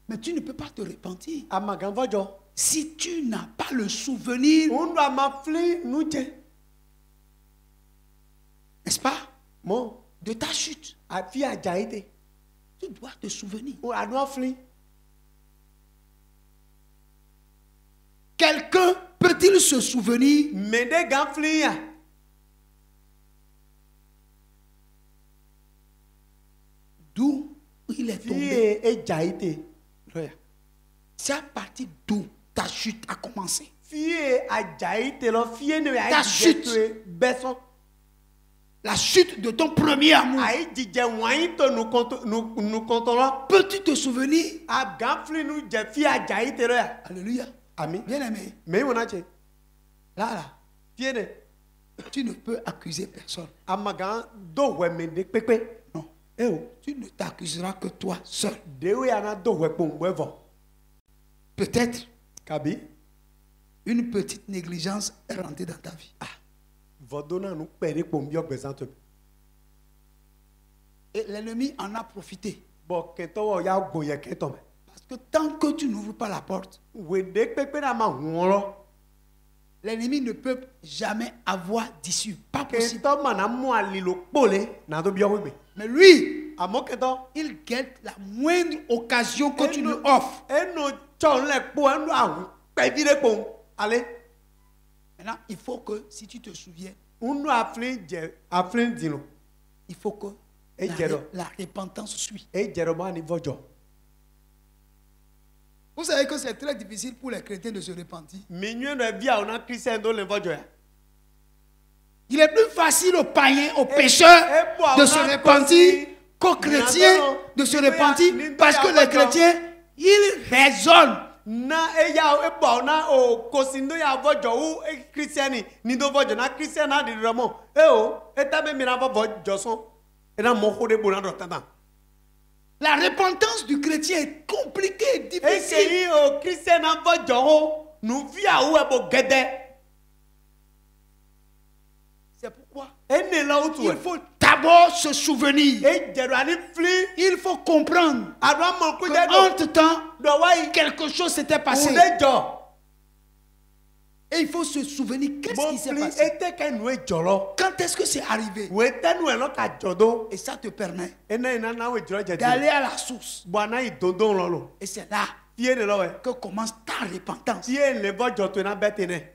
B: Mais tu ne peux pas te repentir
A: amagan vo jo
B: si tu n'as pas le souvenir,
A: undo amafli nuje
B: n'est-ce pas,
A: mo
B: de ta chute.
A: afi ajaite
B: Tu dois te souvenir.
A: o anu afli
B: Quelqu'un peut-il se souvenir
A: mede ganfli ya
B: d'où il est
A: fi
B: tombé?
A: ejaite loya
B: C'est à partir d'où ta chute a commencé.
A: fi ajaite lo fi ne
B: Ta
A: ai
B: chute.
A: jije beso
B: La chute de ton premier amour.
A: ai jije wan to nu kontolo
B: Peux-tu te souvenir?
A: a ganfli nu je fi ajaite lo ya
B: Alléluia.
A: ami
B: Bien aimé,
A: me wona che
B: là,
A: fi ne
B: tu ne peux accuser personne.
A: amagan do wemede pepe
B: Non.
A: eo
B: Tu ne t'accuseras que toi seul.
A: dewe ana do wepon wevo
B: Peut-être
A: kabi
B: une petite négligence est rentrée dans ta vie.
A: vodona nu pere pon bi ogbezan to
B: Et l'ennemi en a profité.
A: bo keto wo ya gboye keto me
B: Parce que tant que tu n'ouvres pas la porte,
A: wede pepe na ma hunro
B: l'ennemi ne peut jamais avoir d'issue. Pas possible.
A: keto mana mu alilo pole na to bi ogbe
B: Mais lui,
A: amo keto
B: il guette la moindre occasion que tu lui offres.
A: eno chon le po enu ahun pe bi le pon ale
B: Maintenant, il faut que, si tu te souviens,
A: unu aflin dino
B: il faut que
A: Et Jero.
B: la repentance suit.
A: e jero ma ni vojo
B: Vous savez que c'est très difficile pour les chrétiens de se repentir.
A: minyu na via ona christian do le vojo ya
B: Il est plus facile aux païens, aux pécheurs de se repentir qu'aux chrétiens de se repentir parce que les chrétiens, ils raisonnent.
A: na eya ebo na o kosindo ya vojo u christiani ni do vojo na christian na di romo eta be mi na vojo so ena mo ho de bona do tata
B: La repentance du chrétien est compliquée et
A: e
B: difficile.
A: sei o christian na vojo ho nu via u ebo gede
B: C'est pourquoi
A: ene la utu
B: il faut d'abord se souvenir.
A: e jero ani fli
B: Il faut comprendre
A: ado mo ku de do
B: qu'entre-temps,
A: do wai
B: quelque chose s'était passé.
A: de jo
B: Et il faut se souvenir qu'est-ce
A: mo
B: qui s'est
A: fli
B: passé.
A: ete ka nu e jolo
B: Quand est-ce que c'est arrivé?
A: we tenu e lo ka jodo
B: Et ça te permet
A: ena ina na we jolo jedi
B: d'aller à la source.
A: bwana idondon lolo
B: Et c'est là
A: fie ne lo we
B: que commence ta repentance.
A: fie le vojo to na betene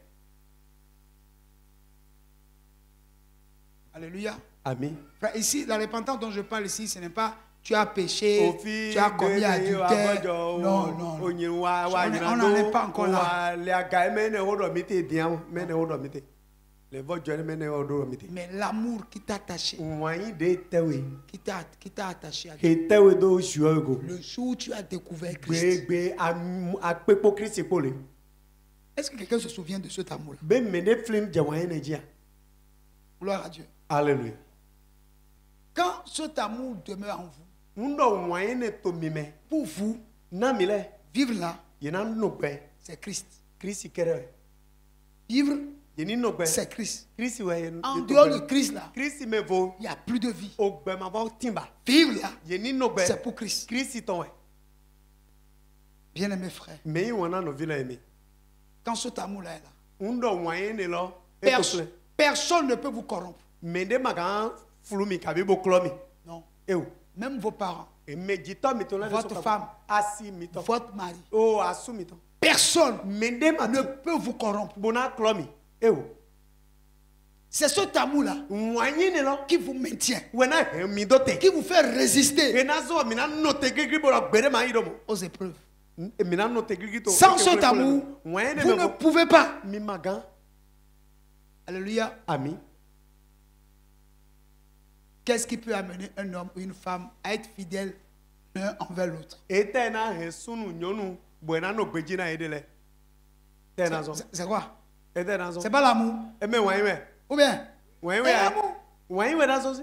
B: Alléluia.
A: ami
B: Frère, ici, la repentance dont je parle ici, ce n'est pas tu as péché,
A: Ofi
B: tu as commis adultère.
A: vojo
B: Non, non. non.
A: onyin wa wa
B: On
A: nyina
B: n'en est pas encore là.
A: wa le aga mene hodo mite diam mene hodo mite le vojo ne mene hodo mite
B: Mais l'amour qui t'a attaché,
A: wanyi de tewe
B: qui t'a attaché à Dieu,
A: ke tewe do juogo
B: le jour où tu as découvert Christ.
A: gbe apepo Christ pole
B: Est-ce que quelqu'un se souvient de cet amour-là?
A: be mene film je wanyi ne dia
B: Gloire à Dieu.
A: hallelujah
B: Quand cet amour demeure en vous,
A: ndo wanyi ne to mime
B: pour vous,
A: na mile
B: vivre là,
A: yena no gbe
B: c'est Christ.
A: Christ kere
B: Vivre,
A: yeni no gbe
B: c'est Christ.
A: Christ we
B: En dehors de Christ là,
A: Christ me vo
B: il n'y a plus de vie.
A: o gbe ma ba timba
B: Vivre là,
A: yeni no gbe
B: c'est pour Christ.
A: Christ ton we
B: Bien-aimés frères,
A: me wana no vila emi
B: quand cet amour-là est là,
A: ndo wanyi ne lo
B: personne ne peut vous corrompre.
A: me de magan flumi kabibo klomi
B: Non.
A: ewo
B: Même vos parents,
A: e me jito mi to la
B: Votre femme.
A: asi mi to
B: votre mari,
A: o asu mi to
B: personne
A: me de ma
B: ne
A: ne
B: peut vous corrompre.
A: bona klomi ewo
B: C'est cet amour-là
A: wanyi ne lo
B: qui vous maintient,
A: wena he mi do te
B: qui vous fait résister
A: e na zo mi na no te gigi bo gbere ma yido mo
B: aux épreuves.
A: e mi na no te gigi to
B: Sans cet amour,
A: wanyi
B: vous
A: ne
B: ne
A: me
B: pouvez pas.
A: mi magan
B: Alléluia.
A: ami
B: Qu'est-ce qui peut amener un homme ou une femme à être fidèle l'un envers l'autre?
A: e te na he sunu nyonu buena no gbeji na edele te na zo
B: C'est quoi?
A: e te na zo
B: C'est pas l'amour.
A: e me wanyi we
B: Ou bien,
A: wanyi
B: c'est
A: we
B: l'amour.
A: wanyi we na zo si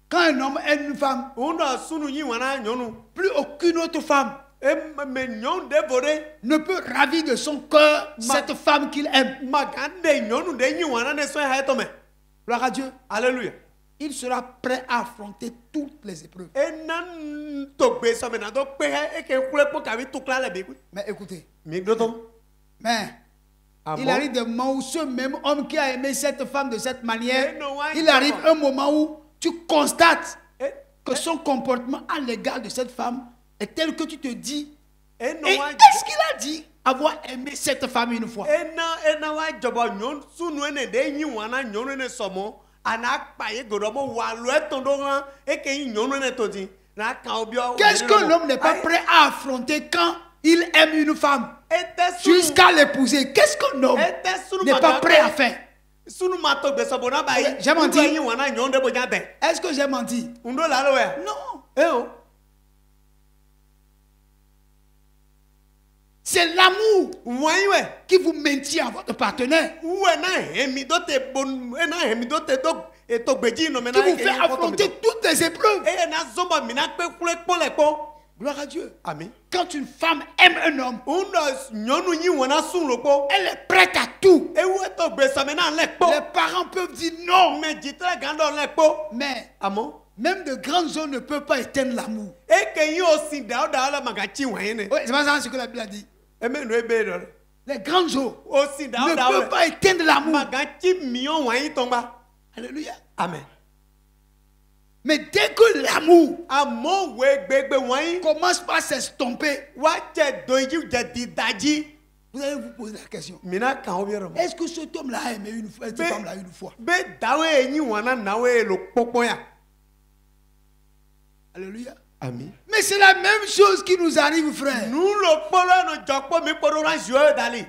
B: Quand un homme aime une femme,
A: undo sunu yi wana nyonu
B: plus aucune autre femme
A: e me nyɔnu ɖe vo ɖe
B: ne peut ravir de son cœur cette femme qu'il aime.
A: maga ɖe nyɔnu ɖe nyi wɔna ne sɔn ha etɔ me.
B: Gloire à Dieu.
A: Alléluia.
B: Il sera prêt à affronter toutes les épreuves.
A: Ena togbe sɔmi na do kpe hɛ eke kule kpɔ kabi tukla le bi.
B: Mais écoutez,
A: Mi do tɔn.
B: mais
A: Ah
B: il
A: bon?
B: arrive des moments où ce même homme qui a aimé cette femme de cette manière,
A: Eh non, ouais,
B: il arrive
A: d'accord.
B: un moment où tu constates
A: Eh,
B: que son comportement à l'égard de cette femme est tel que tu te dis,
A: eh no
B: et
A: wa
B: est-ce qu'il a dit avoir aimé cette femme une fois?
A: ena wa jɔbɔ nyɔnu sunu ene ɖe nyi wɔna nyɔnu ene sɔmɔ ana kpa ye goɖɔmɔ wa lo etɔn ɖo hã eke nyi nyɔnu ene to di na kan o biɔ.
B: Qu'est-ce que l'homme n'est pas prêt à affronter quand il aime une femme
A: Ete sunu
B: jusqu'à l'épouser? Qu'est-ce que l'homme
A: ete sunu
B: n'est pas prêt à faire?
A: Sunu ma togbe sɔbɔ na ba yi.
B: J'ai menti.
A: Nyi wɔna nyɔnu ɖe bo nya tɛ.
B: Est-ce que j'ai menti?
A: Ŋdɔ la lo ya.
B: Non.
A: Eh o.
B: C'est l'amour
A: Wɔnyi wɛ.
B: qui vous maintient à votre partenaire,
A: Uwe na hemi do te bon na hemi do te do etogbeji no me
B: qui
A: na
B: vous fait affronter toutes les épreuves.
A: e na zomba mina pe kule kpɔ le kpɔ.
B: Gloire à Dieu.
A: Amen.
B: Quand une femme aime un homme,
A: Uno nyɔnu nyi wɔna sun lo kpɔ.
B: elle est prête à tout.
A: Ewu etogbe sɔmi na le
B: Les
A: kpɔ.
B: parents peuvent dire non,
A: Me dzitre gãdɔ le kpɔ.
B: mais
A: Amen.
B: même de grandes eaux ne peuvent pas éteindre l'amour.
A: Eke yi o si dawo dawo le magatsi wɔnyi ne.
B: Oui, c'est pas ça ce que la Bible a dit.
A: Eme no ebe dɔ.
B: Les grandes eaux
A: O si
B: ne
A: dawo dawo
B: peuvent
A: le.
B: pas éteindre l'amour.
A: Magatsi miɔ wɔnyi tɔngba.
B: Alléluia.
A: Amen.
B: Mais dès que l'amour
A: Amewo wo gbegbe wɔnyi.
B: commence par s'estomper,
A: Wa dze doyi dze didadzi.
B: vous allez vous poser la question.
A: Mina kan o bi yɔrɔ ma.
B: Est-ce que cet homme-là a aimé une fois, cette femme-là une fois?
A: Be dawe ye nyi wɔna nawe ye lo kpɔkpɔ ya.
B: Alléluia.
A: Ami.
B: Mais c'est la même chose qui nous arrive, frère.
A: Nu lo kpɔlɔ no dzɔkpɔ mi kpɔ ɖo na zio dali.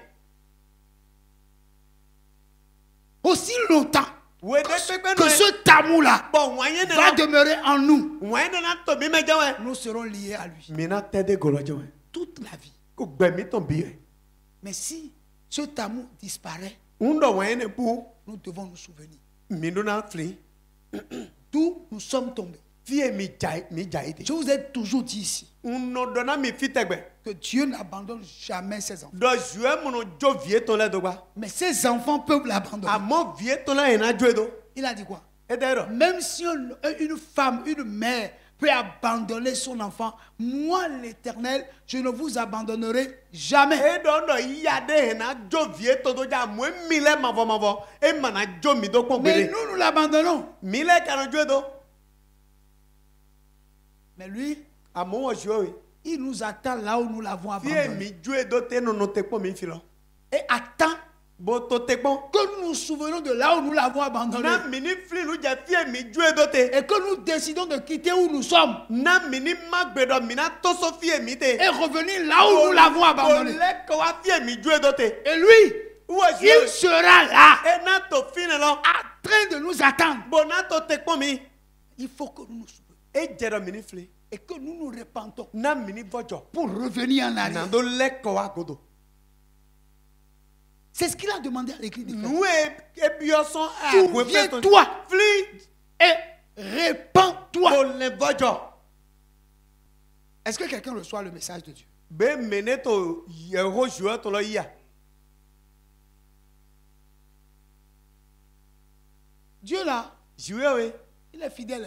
B: Aussi longtemps
A: Wo de kpekpe
B: que
A: no ye.
B: cet amour-là
A: Bɔn wɔnyi
B: va
A: nana.
B: demeurer en nous,
A: Wɔnyi nana to mi mɛ jɛ wɛ.
B: nous serons liés à lui
A: Mina tɛ de gɔlɔ jɛ wɛ.
B: toute la vie.
A: Ko gbɛmi tɔn bi yɛ.
B: Mais si cet amour disparaît,
A: Ŋdɔ wɔnyi ne bu.
B: nous devons nous souvenir
A: Mi do na fili.
B: d'où nous sommes tombés.
A: Fiye mi dza yi de.
B: Je vous ai toujours dit ici
A: Ŋnɔ dɔ na mi fi tɛgbɛ.
B: que Dieu n'abandonne jamais ses enfants.
A: Dɔ zio mun dzo vie tɔn lɛ do gba.
B: Mais ses enfants peuvent l'abandonner.
A: Amɔ vie tɔn lɛ yina dzo ye do.
B: Il a dit quoi?
A: E tɛ yɔrɔ.
B: Même si une femme, une mère peut abandonner son enfant, moi l'Éternel, je ne vous abandonnerai jamais.
A: E dɔ ya de yina dzo vie tɔn do dza mo mi lɛ mavɔ e mana dzo mi do kpɔn
B: Mais
A: gbede.
B: nous l'abandonnons.
A: Mi lɛ kana dzo ye do.
B: Mais lui,
A: Amewo wɔ zio ye.
B: il nous attend là où nous l'avons
A: Fiye
B: abandonné.
A: mi dzo ye do te nono te kpɔ mi fi lɔ.
B: Et attend
A: Bo to te kpɔ.
B: que nous nous souvenons de là où nous l'avons abandonné.
A: Na mi ni fili nu dze fiye mi dzo ye do te.
B: Et que nous décidons de quitter où nous sommes
A: Na mi ni ma gbe dɔ mi na toso fiye mi te.
B: et revenir là où nous l'avons abandonné.
A: Olɛ kɔ wa fiye mi dzo ye do te.
B: Et lui,
A: Wɔ zio
B: il
A: ye.
B: sera là
A: E na to fi ne lɔ.
B: en train de nous attendre.
A: Bo na to te kpɔ mi.
B: Il faut que nous nous souvenions
A: E dze dɔ mi ni fili.
B: et que nous nous répandons
A: Na mi ni bɔ jɔ.
B: pour revenir en
A: Na
B: arrière.
A: do lɛ kɔ wa godo.
B: C'est ce qu'il a demandé à l'église d'Éphèse.
A: Nu ebiɔ sɔn a goe fɛ tɔn.
B: Souviens-toi
A: Fili.
B: et répands-toi.
A: Bo lɛ bɔ jɔ.
B: Est-ce que quelqu'un reçoit le message de Dieu?
A: Be mene to yeho zio to lɔ yia.
B: Dieu là,
A: Zio ye.
B: il est fidèle.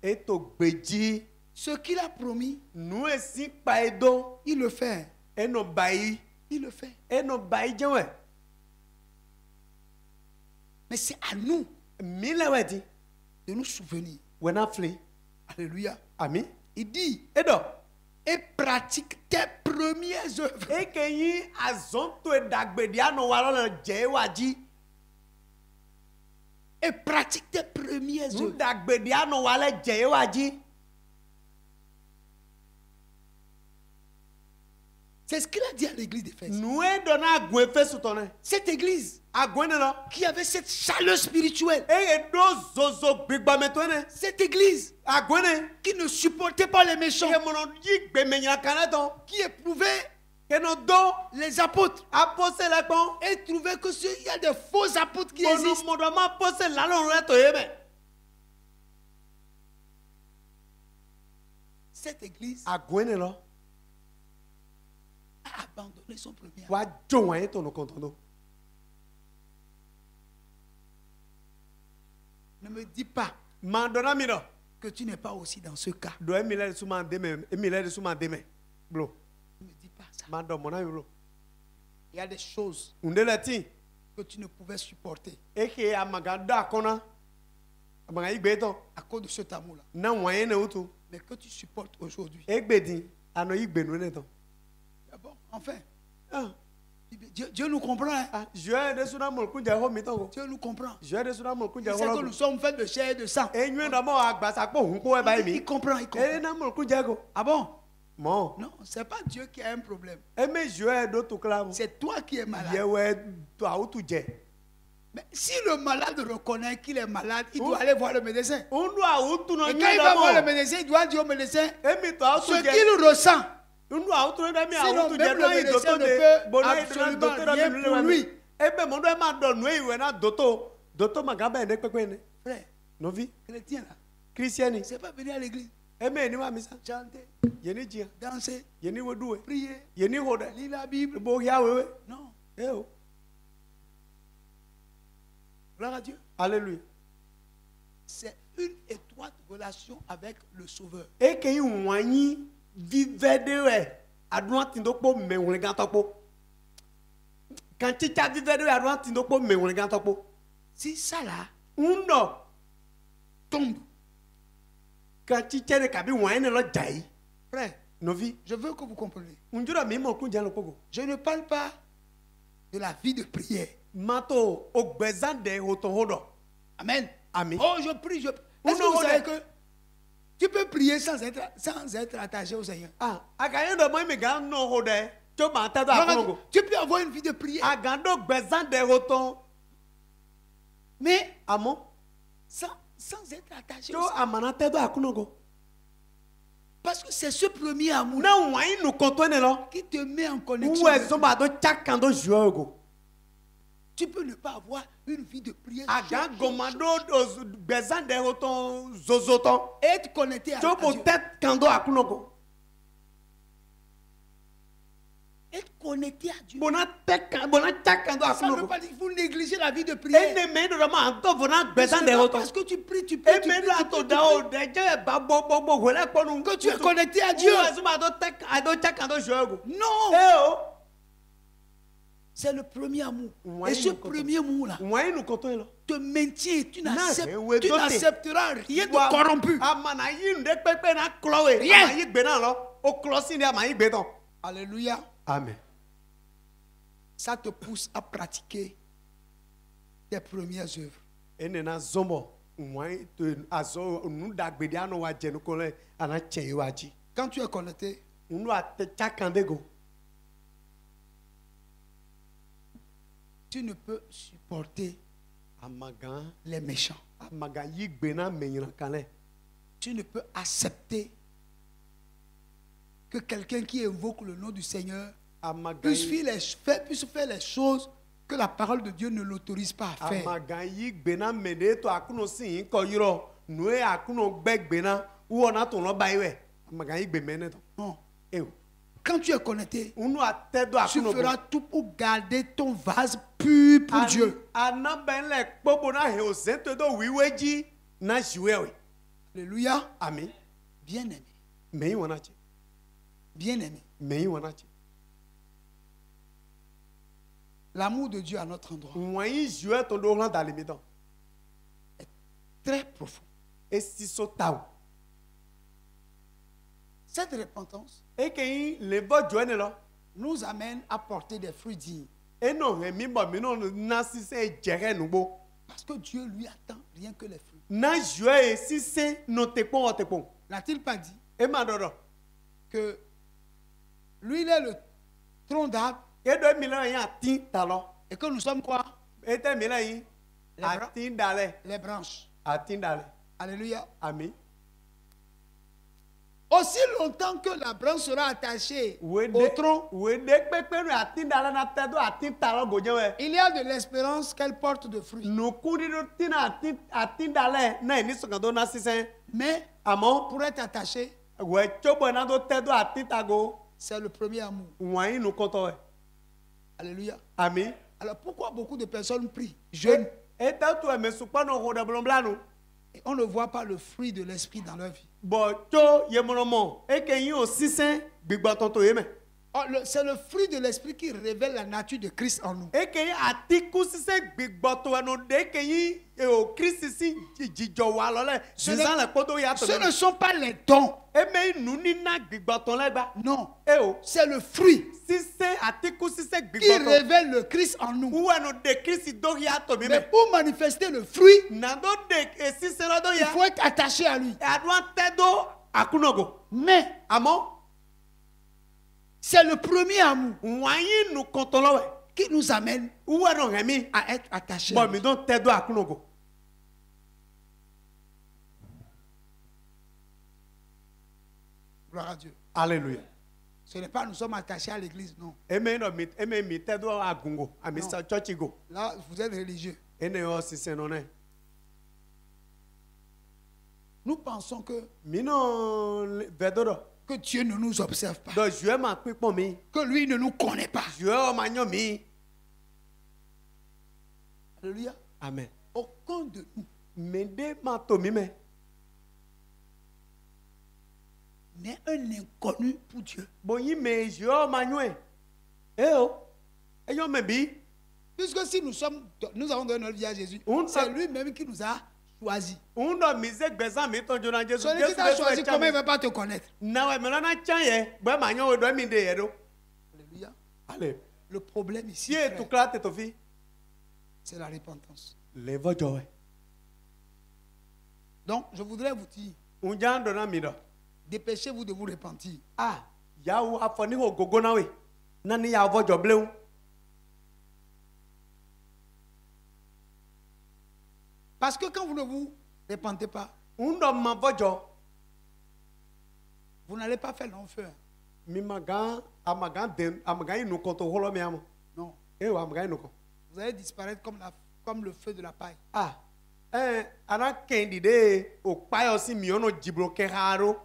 B: Hein.
A: E to gbedzi.
B: Ce qu'il a promis,
A: Nu esi kpa ye do.
B: il le fait.
A: Eno ba yi.
B: Il le fait.
A: Eno ba yi dze wɛ.
B: Mais c'est à nous
A: Mi lɛ wɛ di.
B: de nous souvenir.
A: Wɛna fili.
B: Alléluia.
A: Ami.
B: Il dit,
A: E dɔ.
B: et pratique tes premières œuvres.
A: E ke yi azɔn to edagbedi anɔ wa lɔ le dze wa dzi.
B: Et pratique tes premières
A: Nu
B: œuvres.
A: dagbedi anɔ wa lɛ dze wa dzi.
B: C'est ce qu'il a dit à l'église d'Éphèse.
A: Nu e dɔ na agun efe sutɔ nɛ.
B: Cette église
A: Agun ne lɔ.
B: qui avait cette chaleur spirituelle.
A: Eye do zozo gbigbɔmetɔ ne.
B: Cette église
A: Agun ne.
B: qui ne supportait pas les méchants.
A: Kemɔnɔ yi gbemenya kan lɛ tɔn.
B: Qui éprouvait
A: Kenɔ do.
B: les apôtres.
A: Apose lɛ kpɔn.
B: Et trouvait que il y a des faux apôtres qui existent.
A: Mɔdɔmɔ pose lalɔ lɛ tɔ ye mɛ.
B: Cette église
A: Agun ne lɔ.
B: abandonné son premier amour.
A: wa dzo wanyi to no kontondo.
B: Ne me dis pas
A: Mandona mi do.
B: que tu n'es pas aussi dans ce cas.
A: Do emile suma deme, emile suma deme. Blo.
B: Ne me dis pas ça.
A: Mando mona yulo.
B: Il y a des choses
A: Undele ti.
B: que tu ne pouvais supporter
A: Eke amagada kona. Amaga igbe ton.
B: à cause de cet amour-là.
A: Na wanyi ne utu.
B: Mais que tu supportes aujourd'hui.
A: Egbedi ano igbe no ne ton.
B: Ah bon, enfin,
A: Ah,
B: Dieu nous comprend. Hein?
A: ah, je de suna mol kunja ho mi ton ko.
B: Dieu nous comprend.
A: Je de suna mol
B: Il
A: kunja
B: sait que
A: ho.
B: nous sommes faits de chair et de sang.
A: Enyu ndo mo agbasa po hun ko e bai
B: Il
A: mi.
B: comprend, il
A: E
B: comprend.
A: na mol kunja go.
B: Ah bon?
A: Mo.
B: Non, c'est pas Dieu qui a un problème.
A: E me je do to klam.
B: C'est toi qui es malade.
A: Yewe to autu je.
B: Mais si le malade reconnaît qu'il est malade, il
A: Oh.
B: doit aller voir le médecin.
A: Undu autu no
B: Et
A: nyu
B: quand il va voir le
A: mo.
B: médecin, il doit dire au médecin
A: E mi to autu
B: ce
A: je.
B: qu'il ressent.
A: Undu autu no mi
B: Sinon,
A: autu je
B: même
A: no
B: le
A: i
B: médecin
A: doto
B: ne
A: de
B: peut
A: bona i
B: absolument
A: doto da
B: rien
A: mi
B: pour
A: le
B: lui.
A: E be mo do e ma do nu iwe na doto magaba ne pepe ne.
B: Frère,
A: Novi
B: chrétien là,
A: Christiani.
B: c'est pas venir à l'église,
A: E me ni wa misa.
B: chanter,
A: Yeni jia.
B: danser,
A: Yeni weduwe.
B: prier,
A: Yeni hode.
B: lire la Bible.
A: Bo ya wewe.
B: Non,
A: Eh oh.
B: gloire à Dieu.
A: Alléluia.
B: C'est une étroite relation avec le Sauveur.
A: Eke yi wanyi vive de we. Adun atindokpo menwure gan tokpo. Kan chicha vive de we adun atindokpo menwure gan tokpo.
B: Si ça là
A: Undo
B: tombe,
A: kan chicha ne kabi wanyi ne lo jai.
B: frère,
A: Novi.
B: je veux que vous compreniez.
A: Unjura mi mo kun jalo pogo.
B: Je ne parle pas de la vie de prière.
A: Mato ogbezan de hoton hodo.
B: Amen.
A: Amen.
B: Oh, je prie, je prie. Est-ce que
A: Non,
B: vous
A: non,
B: savez
A: non.
B: que tu peux prier sans être attaché au Seigneur?
A: Ah, agaye do mo mi gan no hode. To ma ta do akonogo.
B: Tu peux avoir une vie de prière,
A: Agando gbezan de hoton.
B: mais
A: Amo.
B: sans être attaché au
A: To
B: Seigneur.
A: amana te do akonogo.
B: Parce que c'est ce premier amour
A: Na wanyi nu kontone lo.
B: qui te met en connexion.
A: Uwe
B: avec
A: zomba do chakando juogo.
B: Tu peux ne pas avoir une vie de prière
A: Aga gomado gbezan de hoton zozoton.
B: et être connecté à,
A: To
B: à
A: bo
B: Dieu.
A: tet kando akunogo.
B: Être connecté à Dieu.
A: Bona chakando
B: Ça ne veut
A: akunogo.
B: pas dire qu'il faut négliger la vie de prière.
A: Ene me do ma anto bona
B: Ce
A: gbezan de
B: n'est pas
A: hoton.
B: parce que tu pries, tu pries,
A: E
B: tu
A: me
B: pries,
A: do ato da o de je ba bo wele ponu.
B: que tu es connecté à Dieu.
A: Uwe zomba do tek ado chakando juogo.
B: Non,
A: Eh oh.
B: c'est le premier amour.
A: Ouais,
B: Et ce
A: nous comprenons.
B: premier amour-là
A: Wanyi nu kontone lo.
B: te maintient. Tu
A: Non,
B: tu
A: doté.
B: n'accepteras rien de
A: Wa-
B: corrompu.
A: Amana yi nde pepe na klowe.
B: Rien.
A: Ama yi gbe na lo. O klosi ni ama yi gbe ton.
B: Alléluia.
A: Amen.
B: Ça te pousse à pratiquer tes premières œuvres.
A: Ene na zombo. Wanyi to azo nu da gbe di anu wa je nu kole ana chen wa ji.
B: Quand tu es connecté,
A: Unu ate chakande go.
B: tu ne peux supporter
A: Amagan
B: les méchants.
A: amagan yi gbe na menyina kanle.
B: Tu ne peux accepter que quelqu'un qui invoque le nom du Seigneur
A: Amagan
B: puisse faire les choses que la parole de Dieu ne l'autorise pas à faire.
A: amagan yi gbe na mede to akuno sin ko yiro. Nu e akuno gbe gbe na wo na to lo ba iwe. Amagan yi gbe mene to.
B: Non.
A: E
B: Quand tu es connecté,
A: unu ate do
B: tu
A: akuno go.
B: feras tout pour garder ton vase pur pour Dieu.
A: Anaben le kpobo na he o zento do wiweji na jiwe.
B: Alléluia.
A: Amen.
B: Bien-aimé.
A: Meyi wana che.
B: Bien-aimé.
A: Meyi wana che.
B: L'amour de Dieu à notre endroit
A: Wanyi jiwe to do ran dalimi don.
B: très profond.
A: E si so taw.
B: Cette repentance
A: E ke yin le bo jo ne lo.
B: nous amène à porter des fruits dignes.
A: E no he mi bo mi no na si se jere nugbo.
B: Parce que Dieu lui attend rien que les fruits.
A: Na jiwe e si se no te pon o te pon.
B: N'a-t-il pas dit
A: E ma dodo.
B: que lui, il est le tronc d'arbre
A: E do mi le yin atin ta lo.
B: et que nous sommes quoi?
A: E te mi le yin atin dale.
B: Les branches.
A: Atin dale.
B: Alléluia.
A: Amen.
B: Aussi longtemps que la branche sera attachée au tronc,
A: Wede pepe no atin dale na te do atin ta lo go je we.
B: il y a de l'espérance qu'elle porte de fruits.
A: Nukuri do tina atin dale na ni so kan do na sisen.
B: Mais
A: Amo
B: pour être attachée,
A: we chobo na do te do atin ta go.
B: C'est le premier amour.
A: Wàyí nu kọ́tọ̀ ẹ̀.
B: Alléluia.
A: Àmín.
B: Alors pourquoi beaucoup de personnes prient, jeûnent,
A: Ètò tu ẹ̀mí sùpọ́nù ọ̀hún dẹ̀bọ̀lọ̀ blánu.
B: et on ne voit pas le fruit de l'esprit dans leur vie?
A: Bọ̀ tó yemọ̀nàmọ̀ èké yín ò sísẹ́ gbígbọ́ tọ̀tọ̀ yé mẹ́.
B: Oh, c'est le fruit de l'esprit qui révèle la nature de Christ en nous.
A: Èké yín àtikú sísẹ́ gbígbọ́ tó ẹnu dé èké yín ò Kristi sí jíjọ wà lọ́lẹ̀. Sísan lẹ̀ kótó yàtọ̀
B: Ce ne
A: mẹ́.
B: sont pas les dons.
A: Èmi inú níná gbígbọ́ tán lẹ́gbà.
B: Non.
A: Ẹ o
B: C'est le fruit
A: sísẹ́ àtikú sísẹ́
B: qui
A: gbígbọ́ tán.
B: révèle le Christ en nous.
A: Wúwo ẹnu dé Kristi dó yàtọ̀ mi
B: Mais
A: mẹ́.
B: pour manifester le fruit,
A: Nàdó dé sísẹ́ lọ́dọ̀
B: il
A: yà.
B: faut être attaché à lui.
A: Àdúrà tẹ́dó àkúnàgò.
B: Mais
A: Àmọ́
B: c'est le premier amour
A: wàyí nu kọ́tọ̀ lọ́wẹ̀.
B: qui nous amène
A: Wúwo ẹnu rẹ̀ mi.
B: à être attachés à
A: Bọ̀
B: lui.
A: mi dó tẹ́dó àkúnàgò.
B: Gloire à Dieu.
A: Hallelujah.
B: Ce n'est pas nous sommes attachés à l'église, non.
A: Eme mi tẹ́dó àgùngò àmì
B: Non.
A: sọ chọ́ọ̀chì gò.
B: Là, vous êtes religieux.
A: Ene yọ sísẹ́ nọ náà.
B: Nous pensons que
A: Mi náà vẹ́dọ̀ dọ̀.
B: Dieu ne nous observe pas.
A: Dọ̀ juẹ́ máa pípọ̀ mi.
B: Que lui ne nous connaît pas.
A: Juẹ́ ọmọ anyọ́ mi.
B: Alléluia.
A: Amen.
B: Aucun de nous
A: Mèdè máa tò mí mẹ́.
B: n'est un inconnu pour Dieu.
A: Bòyí mẹ́ juẹ́ ọmọ anyọ́ ẹ̀. Ẹ o. Ẹ yọ mẹ́ bí.
B: Puisque si nous avons donné notre vie à Jésus,
A: On
B: c'est
A: a-
B: lui-même qui nous a choisis.
A: Òun dọ̀ mi zé gbẹ̀sán mi tọ́jú náà Jésù.
B: Celui qui t'a choisi, comment il ne va pas te connaître?
A: Nàwẹ̀ mi lọ́nà tiẹ̀ yẹ. Bẹ́ẹ̀ máa yọ̀ wẹ̀ dọ́ mi dé yẹ do.
B: Alléluia.
A: Allez.
B: Le problème ici,
A: Si
B: frère,
A: ètò kílá tètò fi.
B: c'est la repentance.
A: Lèvọ́jọ wẹ̀.
B: Donc, je voudrais vous dire,
A: Ǹjẹ́ àndọ̀ náà mi dọ̀.
B: dépêchez-vous de vous repentir.
A: Ah, yawo afɔ ni ho gogo na we. Nani ya avɔ dzɔ blewu.
B: Parce que quand vous ne vous repentez pas,
A: Ŋdɔ ma vɔ dzɔ.
B: vous n'allez pas faire long feu.
A: Mi amagan yi nu kɔntɔ wɔlɔ mi amu.
B: Non.
A: Ewa amagan yi nu kɔ.
B: Vous allez disparaître comme le feu de la paille.
A: Ah, ana kɛndi de o kpayɔ si mi ɔnɔ dziblo kɛ ha ɖo.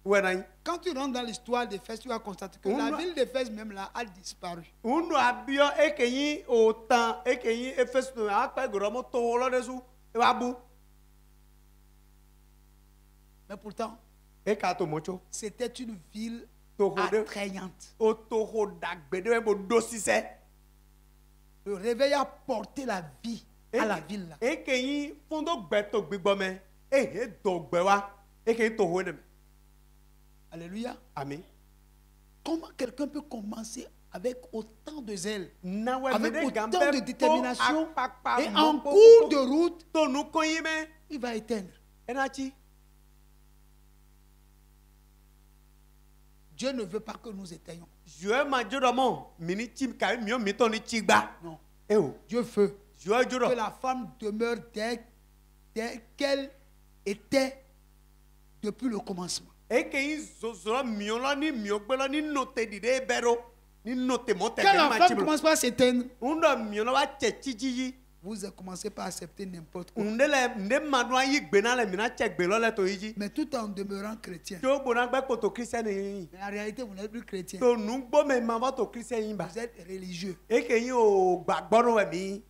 A: Wɛna yi.
B: Quand tu rentres dans l'histoire d'Éphèse, tu vas constater que
A: On
B: la
A: va-
B: ville d'Éphèse même là a disparu.
A: Ŋdɔ abiɔ eke yi o tan eke yi efesu to akpɛ gɔdɔmɔ to wɔlɔ de su. Ewa bu.
B: Mais pourtant,
A: Eka to mɔtso.
B: c'était une ville
A: Toho de.
B: attrayante.
A: O toho dagbe de bo do sisɛ.
B: Le réveil a porté la vie à la ville là.
A: Eke yi fundo gbɛtɔ gbigbɔ mɛ. Ehe do gbɛ wa. Eke yi toho ne mɛ.
B: Alléluia.
A: Amen.
B: Comment quelqu'un peut commencer avec autant de zèle,
A: Nawɛ mi
B: avec
A: de gan
B: autant de
A: bɛ
B: détermination,
A: to akpakpa
B: et
A: mɔ
B: en
A: kpokpo.
B: cours de route,
A: To nu kɔnyi mɛ.
B: il va éteindre.
A: Ɛnatsi.
B: Dieu ne veut pas que nous éteignions.
A: Zue ma dzo dɔ mɔ. Mini tsi ka miɔ mi tɔ ni tsi gba.
B: Non.
A: Ewo.
B: Dieu veut
A: Zue dzo
B: que
A: dɔ.
B: la femme demeure telle qu'elle était depuis le commencement.
A: Eke yi zozɔ miɔ lɔ ni miɔ gbɛ lɔ ni note di de bɛ ɖo. Ni note mɔ tɛ
B: Quand
A: gbɛ
B: la
A: ma
B: femme
A: tsi blo.
B: commence pas à s'éteindre,
A: Ŋdɔ miɔ lɔ wa tsɛ tsi yi.
B: vous commencez pas à accepter n'importe quoi.
A: Nde ma do ayi gbe na le mina tsɛ gbe lɔ le to yi dzi.
B: Mais tout en demeurant chrétien.
A: Tso bona gbɛ kpoto kristiani yi.
B: Mais en réalité, vous n'êtes plus chrétien.
A: To nugbɔ mɛ ma va to kristiani yi ba.
B: Vous êtes religieux.
A: Eke yi o gbagbɔ no wɛ mi.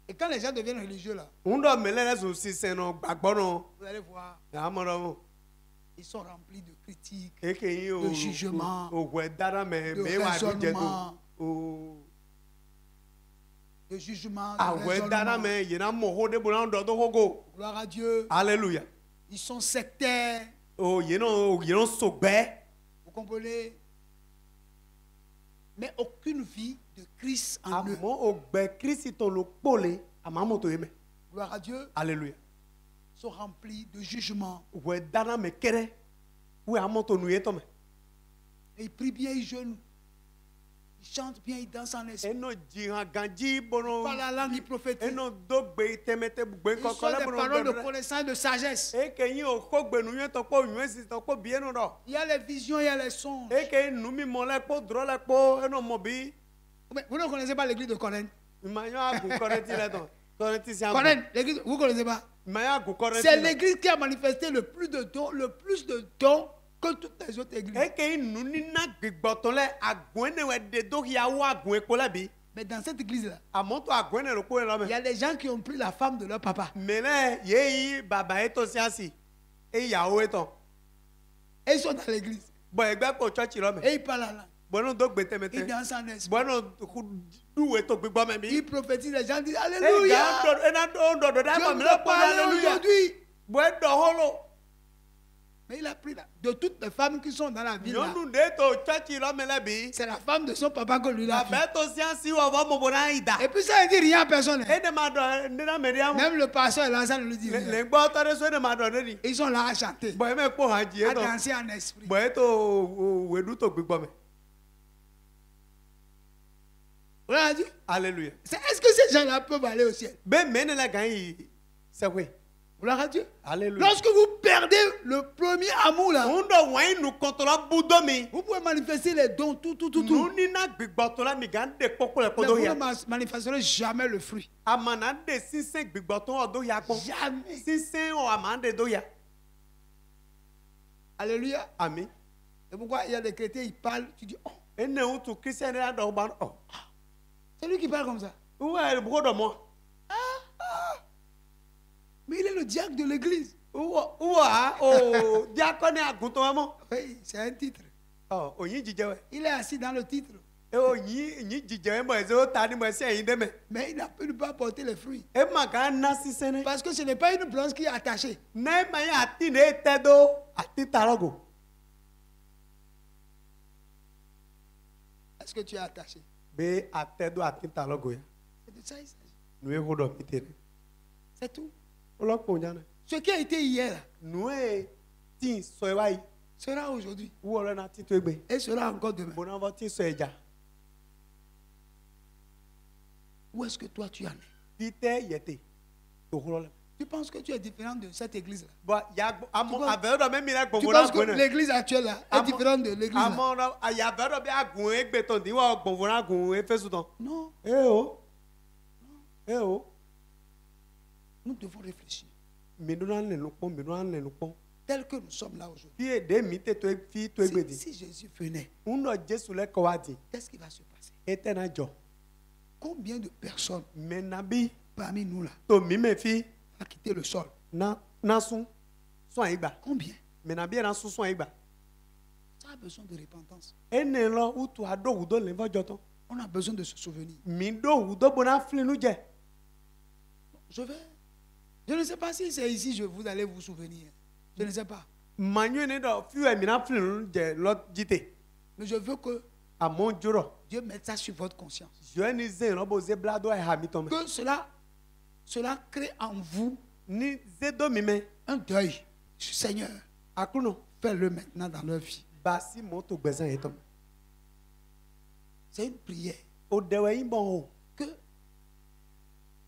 B: Et quand les gens deviennent religieux là,
A: Ŋdɔ mele le zu sisɛ nɔ gbagbɔ nɔ.
B: vous allez voir,
A: Amɔ dɔ mo.
B: ils sont remplis de critiques,
A: Eke yi o
B: De jugement,
A: o wɛ dara mɛ
B: de
A: mɛ wa do dze
B: raisonnement,
A: do. O
B: de jugement, de
A: awɛ dara
B: raisonnement.
A: mɛ yina mɔho de bona dɔ do hogo.
B: Gloire à Dieu.
A: Alléluia.
B: Ils sont sectaires.
A: O yina sogbɛ.
B: Vous comprenez? Mais aucune vie de Christ en eux.
A: Amɔ o gbɛ kristi to lo kpole ama mo to ye mɛ.
B: Gloire à Dieu.
A: Alléluia.
B: Sont remplis de jugement.
A: Wɛ dara mɛ kɛrɛ. Wɛ amɔ to nu ye tɔ mɛ.
B: Et ils prient bien, ils jeûnent. Ils chantent bien, ils dansent en esprit.
A: Eno dzihan ganji bono.
B: Par la langue, ils prophétisent.
A: Eno do gbe temete gbe
B: Ils sont
A: kɔkɔ le
B: des
A: bono
B: paroles de
A: dɔdɔ.
B: connaissance, de sagesse.
A: Eke yi o ko gbenu yɛ tɔ kpɔ nyuie si tɔ kpɔ bie no dɔ.
B: Il y a les visions, il y a les songes.
A: Eke nu mi mɔ lɛ kpɔ drɔ lɛ kpɔ eno mɔ bi.
B: Mais vous ne connaissez pas l'église de Corinthe.
A: Ma yɔ agu kɔrɛti lɛ tɔ. Kɔrɛti si agu.
B: Corinthe, l'église, vous ne connaissez pas.
A: Ma yɔ agu kɔrɛti
B: C'est
A: lɛ.
B: l'église qui a manifesté le plus de dons que toutes les autres églises.
A: eke nu nina gbigbɔtɔ lɛ agbɔne wɛ de do yawo agbɔne ko lɛ bi
B: Mais dans cette église-là,
A: amɔtɔ agbɔne lo ko lɛ
B: il y
A: lɔ
B: a des gens qui ont pris la femme de leur papa.
A: mɛ lɛ yeyi baba etɔ siasi eyawo etɔ
B: Et ils sont dans l'église.
A: bɔn ɛgbɛ ko tsɔtsi lɔ mɛ
B: Et ils parlent à la.
A: bɔnɔ do
B: Ils
A: gbɛtɛmɛtɛ
B: dansent en esprit.
A: bɔnɔ duwe to gbigbɔ mɛ bi
B: Ils prophétisent. Les gens disent
A: ega
B: Alléluia.
A: ena do dɔdɔ dɛ
B: Dieu
A: kɔ
B: nous
A: mi
B: a
A: lɛ kpɔ
B: parlé
A: aleluya
B: aujourd'hui.
A: bɔn edɔ holo
B: Mais il a pris de toutes les femmes qui sont dans la ville. Là,
A: nyɔnu de to tsɔtsi lɔ mɛ lɛ bi
B: c'est la femme de son papa que lui a pris.
A: baba etɔ siasi wɔ fɔ mɔbɔ n'a yi da
B: Et puis ça ne dit rien à personne.
A: e de ma dɔn ne na mɛ di amu.
B: Même le pasteur et l'ensemble ne lui dit rien.
A: le gbɔ tɔ de so ne ma dɔn ne ni
B: Ils sont là à chanter,
A: bɔn eme kpɔ hã dzi
B: à
A: etɔ
B: danser en esprit.
A: bɔn eto wedu to gbigbɔ mɛ
B: Voilà, Dieu.
A: alléluia
B: Est-ce que ces gens-là peuvent aller au ciel?
A: bɛ mɛ ne la gan yi sɛkoe
B: Gloire à Dieu.
A: alléluia
B: Lorsque vous perdez le premier amour là,
A: ŋun dɔ wɔnyi nukɔtɔla budo mi
B: vous pouvez manifester les dons, tout.
A: nu ni na gbigbɔtɔ la mi gan de kpɔkpɔ le
B: Mais
A: kpɔdo
B: vous
A: ya
B: ne manifesterez jamais le fruit.
A: ama na de sinsɛn gbigbɔtɔ wɔ do ya kpɔ
B: Jamais.
A: sinsɛn wɔ ama de do ya
B: Alléluia.
A: ami
B: Et pourquoi il y a des chrétiens, ils parlent, tu dis, oh,
A: ene ŋutu kristian de la dɔ gba ɔ
B: c'est lui qui parle comme ça.
A: wɔ bugo dɔ mɔ
B: Mais il est le diacre de l'église.
A: wɔ ha o diakɔni aguntɔ mɔ
B: Oui, c'est un titre.
A: ɔ oyin jijɛ wɛ.
B: Il est assis dans le titre.
A: o nyi jijɛ mɔ ɛsɛ o ta ni mɔ ɛsɛ ɛyin dɛmɛ
B: Mais il ne peut pas porter les fruits.
A: e ma ka na sisan ne
B: Parce que ce n'est pas une branche qui est attachée.
A: ne ma ye ati ne tɛ do ati tarɔgo
B: Est-ce que tu es attaché?
A: be a tɛ do ati tarɔgo ya
B: C'est de ça il s'agit.
A: nu ye ko dɔ mi te ne
B: C'est tout.
A: o lɔ kpɔ nya ne
B: Ce qui a été hier là,
A: nu ye ti sɔ wa yi
B: sera aujourd'hui
A: wɔ lɛ na ti to egbe
B: et sera encore demain.
A: bonafɔ ti sɔ ɛdza
B: Où est-ce que toi tu en es?
A: ti tɛ yɛte to xlɔ lɛ
B: Tu penses que tu es différent de cette église-là?
A: bɔn ya amɔ
B: Tu vois-
A: avɛ dɔ bɛ mi lɛ
B: Tu
A: gbɔnfɔ
B: penses
A: na
B: que
A: gun ne
B: l'église actuelle là est différente de l'église là?
A: amɔ dɔ ayavɛ dɔ bɛ agun egbe tɔn ti wɔ gbɔnfɔ na gun efesu tɔn
B: Non,
A: e o
B: nous devons réfléchir.
A: midona le nu kpɔm midona le nu kpɔm.
B: Tel que nous sommes là aujourd'hui.
A: Fie de mi te to fi to egbe di.
B: Si Jésus venait,
A: Uno Jesu le ko wa di.
B: qu'est-ce qui va se passer?
A: Ete na jɔ.
B: Combien de personnes
A: Me na bi
B: parmi nous là
A: to mi me fi
B: vont quitter le sol?
A: na sun ayi gba.
B: Combien?
A: Me na bi na sun ayi gba.
B: Ça a besoin de repentance.
A: Ene lɔ utu ado wudo le fɔ jɔtɔ.
B: On a besoin de se souvenir.
A: Mi do wudo bona fili nu jɛ.
B: Je ne sais pas si c'est ici que vous allez vous souvenir. Je ne sais pas.
A: Manyu ne dɔ fi wɛ mi na fili nu jɛ lɔ jite.
B: Mais je veux que
A: Amɔ jorɔ.
B: Dieu mette ça sur votre conscience.
A: Zɔ ni zen lɔ bo ze bla do ɛha mi tɔ mɛ.
B: Que cela crée en vous
A: Ni ze do mi mɛ.
B: un deuil. Seigneur,
A: Akuno.
B: fais-le maintenant dans leur vie.
A: Basi mo to gbɛzɛn yɛ tɔ mɛ.
B: C'est une prière.
A: O dɛwɛ yi bɔn o.
B: Que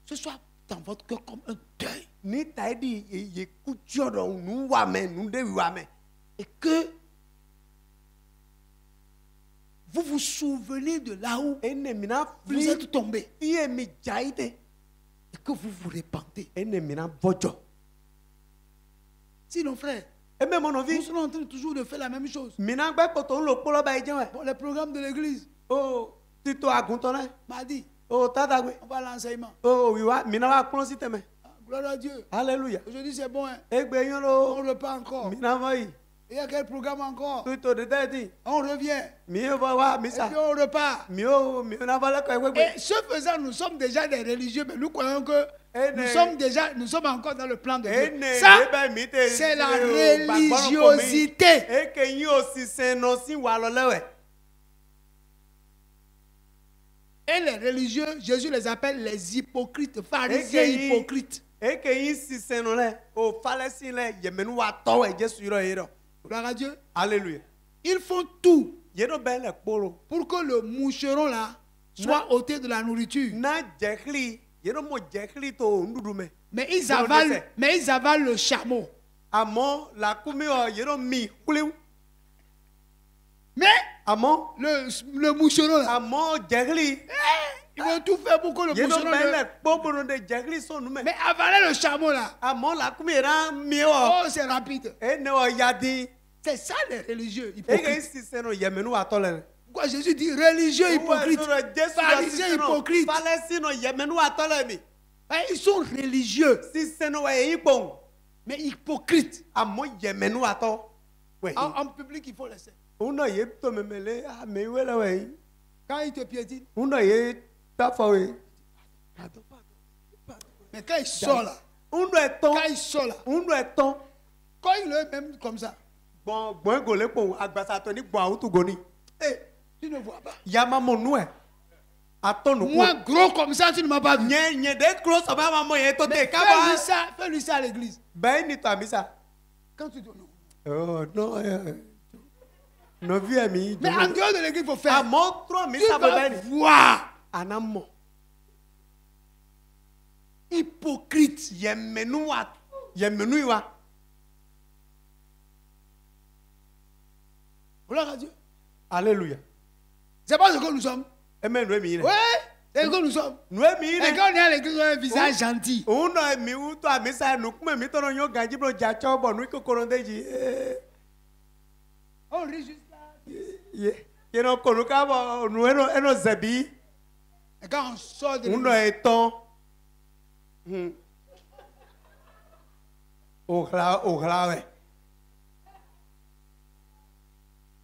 B: ce soit dans votre cœur comme un deuil.
A: Ni ta di ye kutsɔ dɔ nu wa mɛ nu de wa mɛ.
B: Et que vous vous souvenez de là où
A: Ene mina
B: vous
A: fili
B: êtes tombé.
A: fiye mi dza yi te.
B: Et que vous vous repentez.
A: Ene mina bɔdzɔ.
B: Sinon, frère,
A: Eme mɔ
B: nous
A: nɔvi.
B: serons en train toujours de faire la même chose.
A: Mina gbɛ kpɔtɔ ŋlɔ kpɔlɔ ba yi dze wɛ.
B: Bon, les programmes de l'église
A: O tito aguntɔ lɛ.
B: m'a dit,
A: O tatagbe.
B: on va à l'enseignement.
A: O wiwa mina wa kplɔ si tɛmɛ.
B: Ah, gloire à Dieu.
A: Alléluia.
B: Aujourd'hui, c'est bon. Hein?
A: Egbe yɔn
B: On
A: lo.
B: repart encore.
A: Mina fɔ yi.
B: Il y a quel programme encore?
A: Tito de tɛ ti.
B: On revient.
A: Mi ye fɔ wa mi
B: Et
A: sa.
B: puis on repart.
A: Mi o mi na fɔ lɛ kɔ egbe.
B: Et ce faisant, nous sommes déjà des religieux, mais nous croyons que nous sommes encore dans le plan de Dieu.
A: Ene
B: Ça,
A: ebe mi te.
B: c'est la
A: gbàgbọ́n kò mi.
B: religiosité.
A: Eke yin o sisɛn nɔ si wa lɔ lɛ wɛ.
B: Et les religieux, Jésus les appelle les hypocrites, pharisiens
A: Eke
B: hypocrites.
A: eke yin sisɛn nɔ lɛ. O falɛsi lɛ yɛmɛnu wa tɔ wɛ Jesu yɔrɔ yi rɔ.
B: Gloire à Dieu.
A: Alléluia.
B: Ils font tout
A: Yeno bɛ lɛ kpolo.
B: pour que le moucheron là soit ôté de la nourriture.
A: Na jɛkili yeno mo jɛkili to o nuɖuɖu mɛ.
B: Mais ils
A: Non,
B: avalent, le chameau.
A: Amɔ la kumi wɔ yeno mi kuliw.
B: Mais
A: Amɔ
B: le moucheron là,
A: amɔ jɛkili
B: ils vont tout faire pour que le
A: yeno
B: moucheron
A: bɛ lɛ kpɔbɔnɔ de jɛkili sɔn nu mɛ.
B: Mais avaler le chameau là,
A: Amɔ la kumi yɛrɛ mi wɔ.
B: oh c'est rapide.
A: Ene wɔ yadi.
B: C'est ça les religieux
A: eke
B: hypocrites.
A: si seno yemenu atole
B: Pourquoi Jésus dit religieux hypocrites, pharisiens hypocrites.
A: palestino yemenu atole mi
B: Hein, ils sont religieux,
A: si seno e ibon
B: mais hypocrites.
A: amo yemenu ato we
B: En public, il faut laisser.
A: uno ye to memele ame wele we
B: Quand ils te piétinent,
A: uno ye tafa we
B: mais quand ils sortent là,
A: uno eton
B: quand ils sortent là,
A: uno eton
B: quand ils le même comme ça,
A: bon gole po agbasa to ni bon autu goni
B: tu ne vois pas.
A: yama monu e atonu
B: Moi, gros comme ça, tu ne m'as pas vu.
A: nye de close ba mama ye to te ka
B: Fais-lui ça à l'église.
A: ba ni to amisa
B: Quand tu dois.
A: oh non no vie mi
B: Mais en dehors de l'église, il faut faire.
A: a montre mi
B: Tu
A: sa
B: vas
A: ba ni
B: voir.
A: anamo
B: Hypocrite.
A: yemenu wa
B: Gloire à Dieu.
A: alléluia
B: C'est pas ce que nous sommes.
A: amen no mi
B: Oui, c'est ce que nous sommes.
A: no mi
B: Et quand on est à l'église, on a un visage gentil.
A: uno mi uto amisa no kuma mi to no yo gaji bro ja chobo no ikokoro ndeji
B: On rit juste là.
A: ye no kono ka bo no eno zebi
B: Et quand on sort de
A: uno
B: l'église,
A: eton ogra we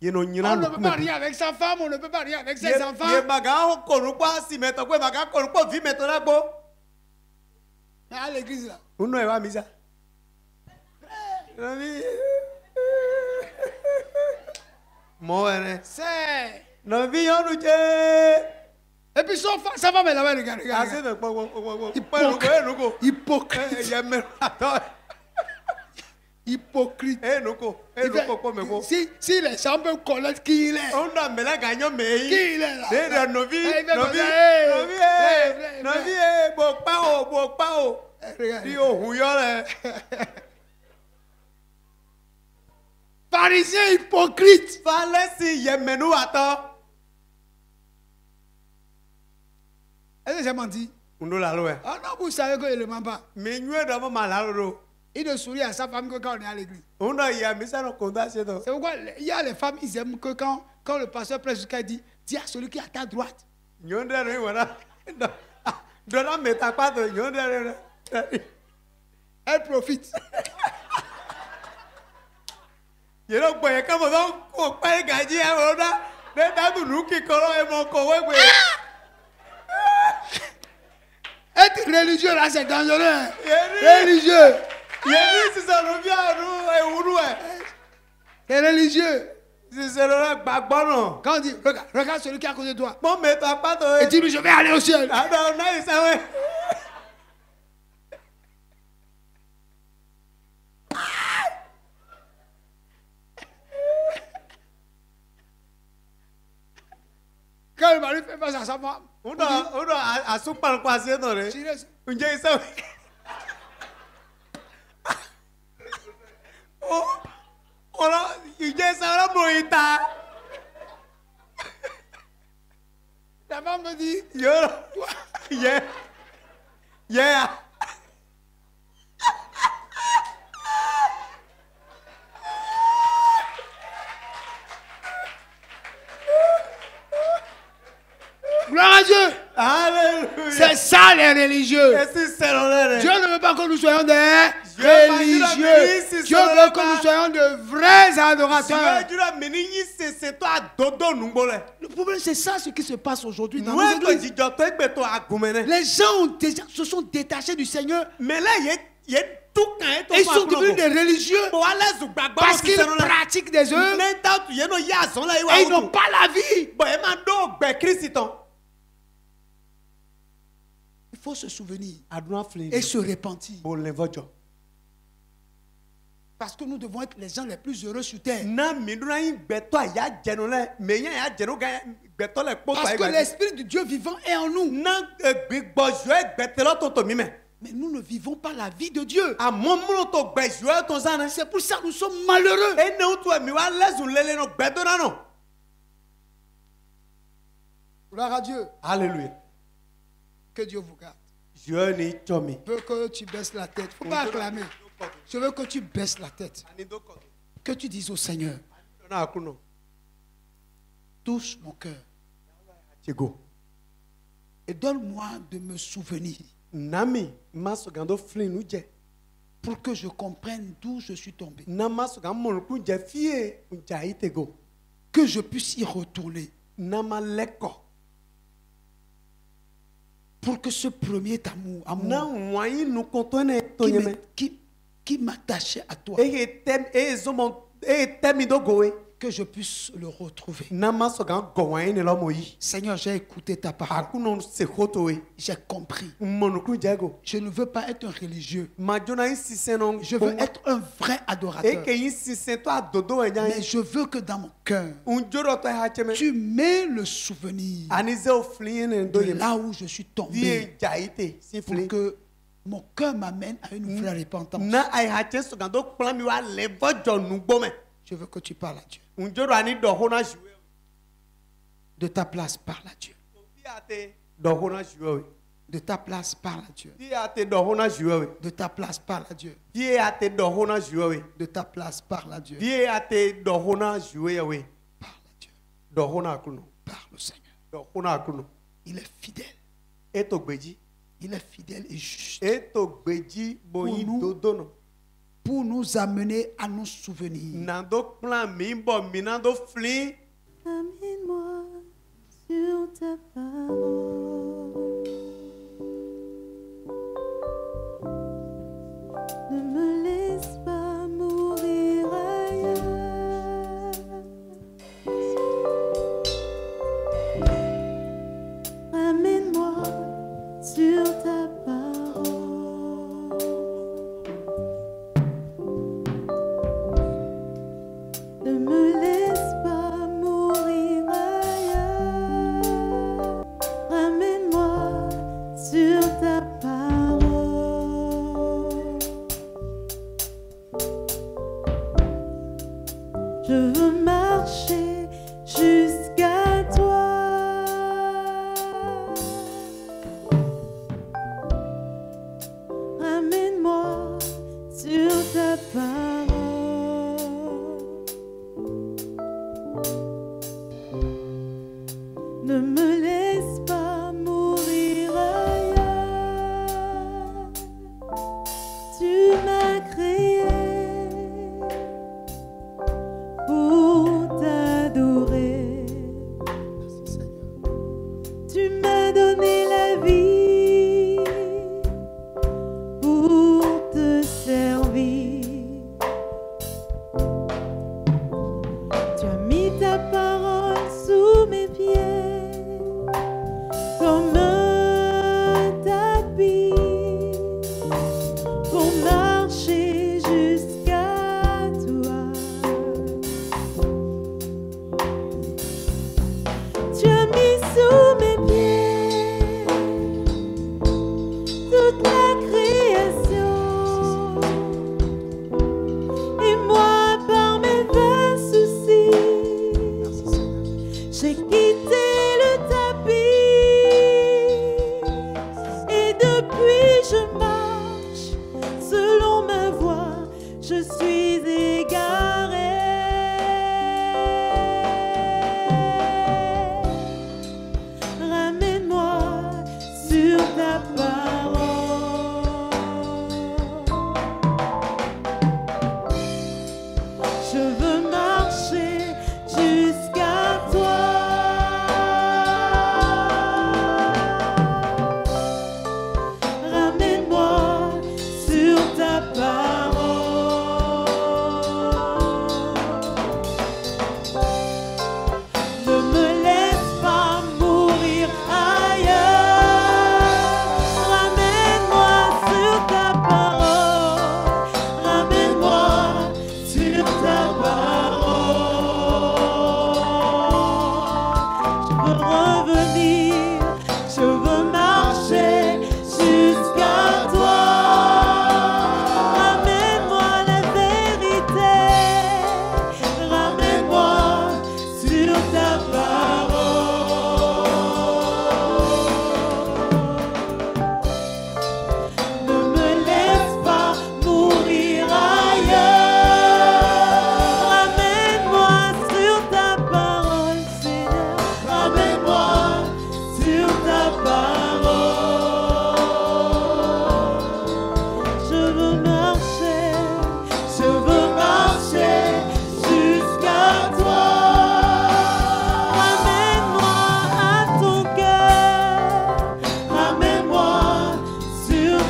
A: ye no nyina
B: on ne peut pas rien avec sa femme, on ne peut pas rien avec ses enfants.
A: ye baga ho kono pa si meto ko baga kono po vi meto na gbo
B: Mais à l'église là,
A: uno e wa misa mo ene
B: c'est.
A: no vi yo nu che
B: Et puis sa femme est là-bas, regarde, regarde.
A: ase
B: regarde.
A: de po
B: Hypocrite.
A: ye me ato
B: Hypocrite.
A: enuko po me ko
B: Si les gens peuvent connaître qui il est,
A: onda mela ganyo mei
B: qui il est là.
A: de novi bo pa o
B: Regarde.
A: di o huyo le
B: Pharisien hypocrite.
A: falesi yemenu ato
B: Est-ce que j'ai menti?
A: undo la lo e
B: Ah non, vous savez qu'il ne ment pas.
A: me nyue do mo malaro
B: Il ne sourit à sa femme que quand on est à l'église.
A: undo ya misa no konda se do
B: C'est pourquoi il y a les femmes, ils aiment que quand le pasteur prêche jusqu'à dit, dis à celui qui est à ta droite.
A: nyonde no wona do na meta pa do nyonde no
B: Elle profite.
A: ye no gbo ye ka mo do ko pa gaji e oda de da du nu ki koro e mo ko we gbe
B: Être religieux là, c'est dangereux. Hein.
A: Yeri.
B: Religieux.
A: ye ni si so no bia ru e wuru e
B: C'est religieux.
A: si se lo gbagbo no
B: Quand on dit, regarde celui qui est à côté de toi.
A: mo meta pa do
B: Et
A: e
B: dis-lui, je vais aller au ciel.
A: ada na isawe
B: Quand le mari fait face à sa femme,
A: undo asupal kwa se no re
B: tirez.
A: unje isawe ora unje isawe mo ita
B: La femme me dit,
A: yo yeah yeah
B: gloire à Dieu.
A: Alléluia.
B: C'est ça les religieux.
A: Esi selolere.
B: Dieu ne veut pas que nous soyons des
A: Dieu va dire
B: religieux.
A: à Moïse,
B: Dieu
A: c'est
B: veut que
A: pas-
B: nous soyons de vrais adorateurs.
A: Siwajura menini c'est toi dodo numbole.
B: Le problème, c'est ça ce qui se passe aujourd'hui dans nos
A: Nous to
B: églises.
A: jijo to egbe to agumene.
B: Les gens se sont détachés du Seigneur
A: Mais là ye tout quand et to
B: et ils sont devenus des religieux
A: Pour aller zu gbagba
B: parce qu'ils pratiquent des œuvres
A: Nenta tu ye no ya son la
B: et ils n'ont pas la vie.
A: Bon e ma do gbe Christon.
B: Il faut se souvenir
A: Aduna fli.
B: et se repentir.
A: Bo le vojo.
B: Parce que nous devons être les gens les plus heureux sur terre.
A: Na miduna yin gbe to ya jenu le me yan ya jenu ga gbe to le po
B: Parce que l'Esprit de Dieu vivant est en nous.
A: na gbigbo jo gbe te lo to mi me.
B: Mais nous ne vivons pas la vie de Dieu.
A: Àmọ́ múlò tó gbẹ ìṣúra tó sáré.
B: C'est pour ça que nous sommes malheureux.
A: ẹni ó tún ẹ̀mí wá lẹ́sùn lélẹ̀ náà gbẹ tó dáná.
B: Gloire à Dieu.
A: hallelujah.
B: Que Dieu vous garde.
A: Dieu ni tọ́ mi.
B: Je veux que tu baisses la tête. Il ne faut pas acclamer. Je veux que tu baisses la tête. Que tu dises au Seigneur,
A: na kuno
B: touche mon cœur
A: chego
B: et donne-moi de me souvenir
A: nami masogando flinu je
B: pour que je comprenne d'où je suis tombé.
A: na masogan monku je fie unja itego
B: Que je puisse y retourner.
A: na maleko
B: Pour que ce premier amour
A: na wayi nu kontone to
B: qui
A: yeme
B: qui m'attachait à toi,
A: temi do goe
B: que je puisse le retrouver.
A: na masogan go wayi ne lo moyi
B: Seigneur, j'ai écouté ta parole.
A: akuno se khotowe
B: J'ai compris.
A: monuku jego
B: Je ne veux pas être un religieux.
A: majona insiseno
B: Je veux être un vrai adorateur.
A: et que insisento adodo enya
B: Mais je veux que dans mon cœur,
A: unjoro to hacheme
B: tu mets le souvenir
A: anize oflin do
B: de
A: yeme
B: là où je suis tombé
A: die jaite si
B: pour
A: flin
B: que mon cœur m'amène à une vraie repentance.
A: na ai hache sogando plan mi wa levo jonu gbome
B: Je veux que tu parles à Dieu.
A: unjoro ani do hona juwe
B: De ta place, parle à Dieu.
A: biate do hona juwe
B: De ta place, parle à Dieu.
A: biate do hona juwe
B: De ta place, parle à Dieu.
A: biate do hona juwe
B: De ta place, parle à Dieu.
A: biate do hona juwe we
B: Parle à Dieu.
A: do hona kuno
B: Parle au Seigneur.
A: do hona kuno
B: Il est fidèle.
A: eto gbeji
B: Il est fidèle et juste
A: eto gbeji boyin
B: Unu.
A: dodono
B: pour nous amener à nous souvenir
A: nando plan mi bo mi nando flin
C: Amène-moi sur ta parole. Ne me laisse pas mourir ailleurs. Amène-moi sur ta parole. Ne me laisse pas mourir ailleurs. Ramène-moi sur ta parole. Je veux marcher jusqu'à toi. Ramène-moi sur ta parole. Ne me laisse pas mourir ailleurs. Tu m'as créé pour t'adorer.
B: Merci Seigneur.
C: Tu m'as donné la vie pour te servir. Tu as mis ta parole sous mes pieds comme un tapis pour marcher jusqu'à toi. Tu as mis sous mes pieds toute la création. Et moi, par mes vains soucis,
B: Merci Seigneur.
C: j'ai quitté le tapis. Et depuis, je marche selon ma voie. Je suis égaré. Ramène-moi sur ta parole. Je veux marcher jusqu'à toi. Ramène-moi sur ta parole.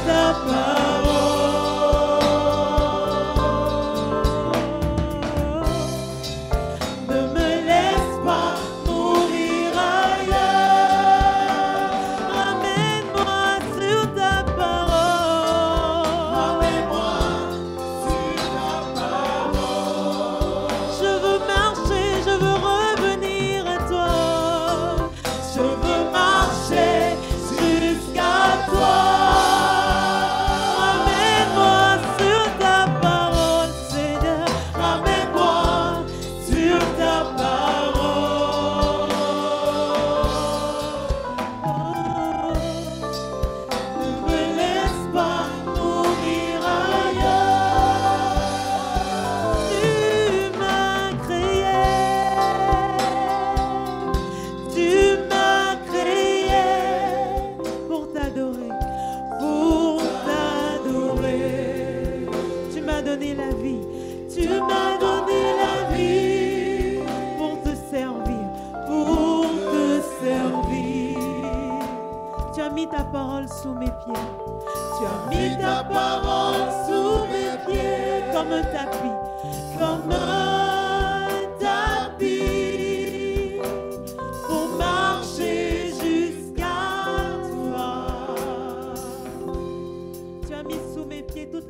C: ta parole. Ne me laisse pas mourir ailleurs. Ramène-moi sur ta parole.
D: Ramène-moi sur ta parole.
C: Je veux marcher, je veux revenir à toi. Je veux marcher jusqu'à toi. Ramène-moi sur ta parole, Seigneur. Ramène-moi sur ta parole. Ne me laisse pas mourir ailleurs. Tu m'as créé pour t'adorer, pour t'adorer. Tu m'as donné la vie, tu m'as donné la vie pour te servir, pour te servir. Tu as mis ta parole sous mes pieds, tu as mis ta parole sous mes pieds comme un tapis, comme un tapis pour marcher jusqu'à toi. Tu as mis sous mes pieds toutes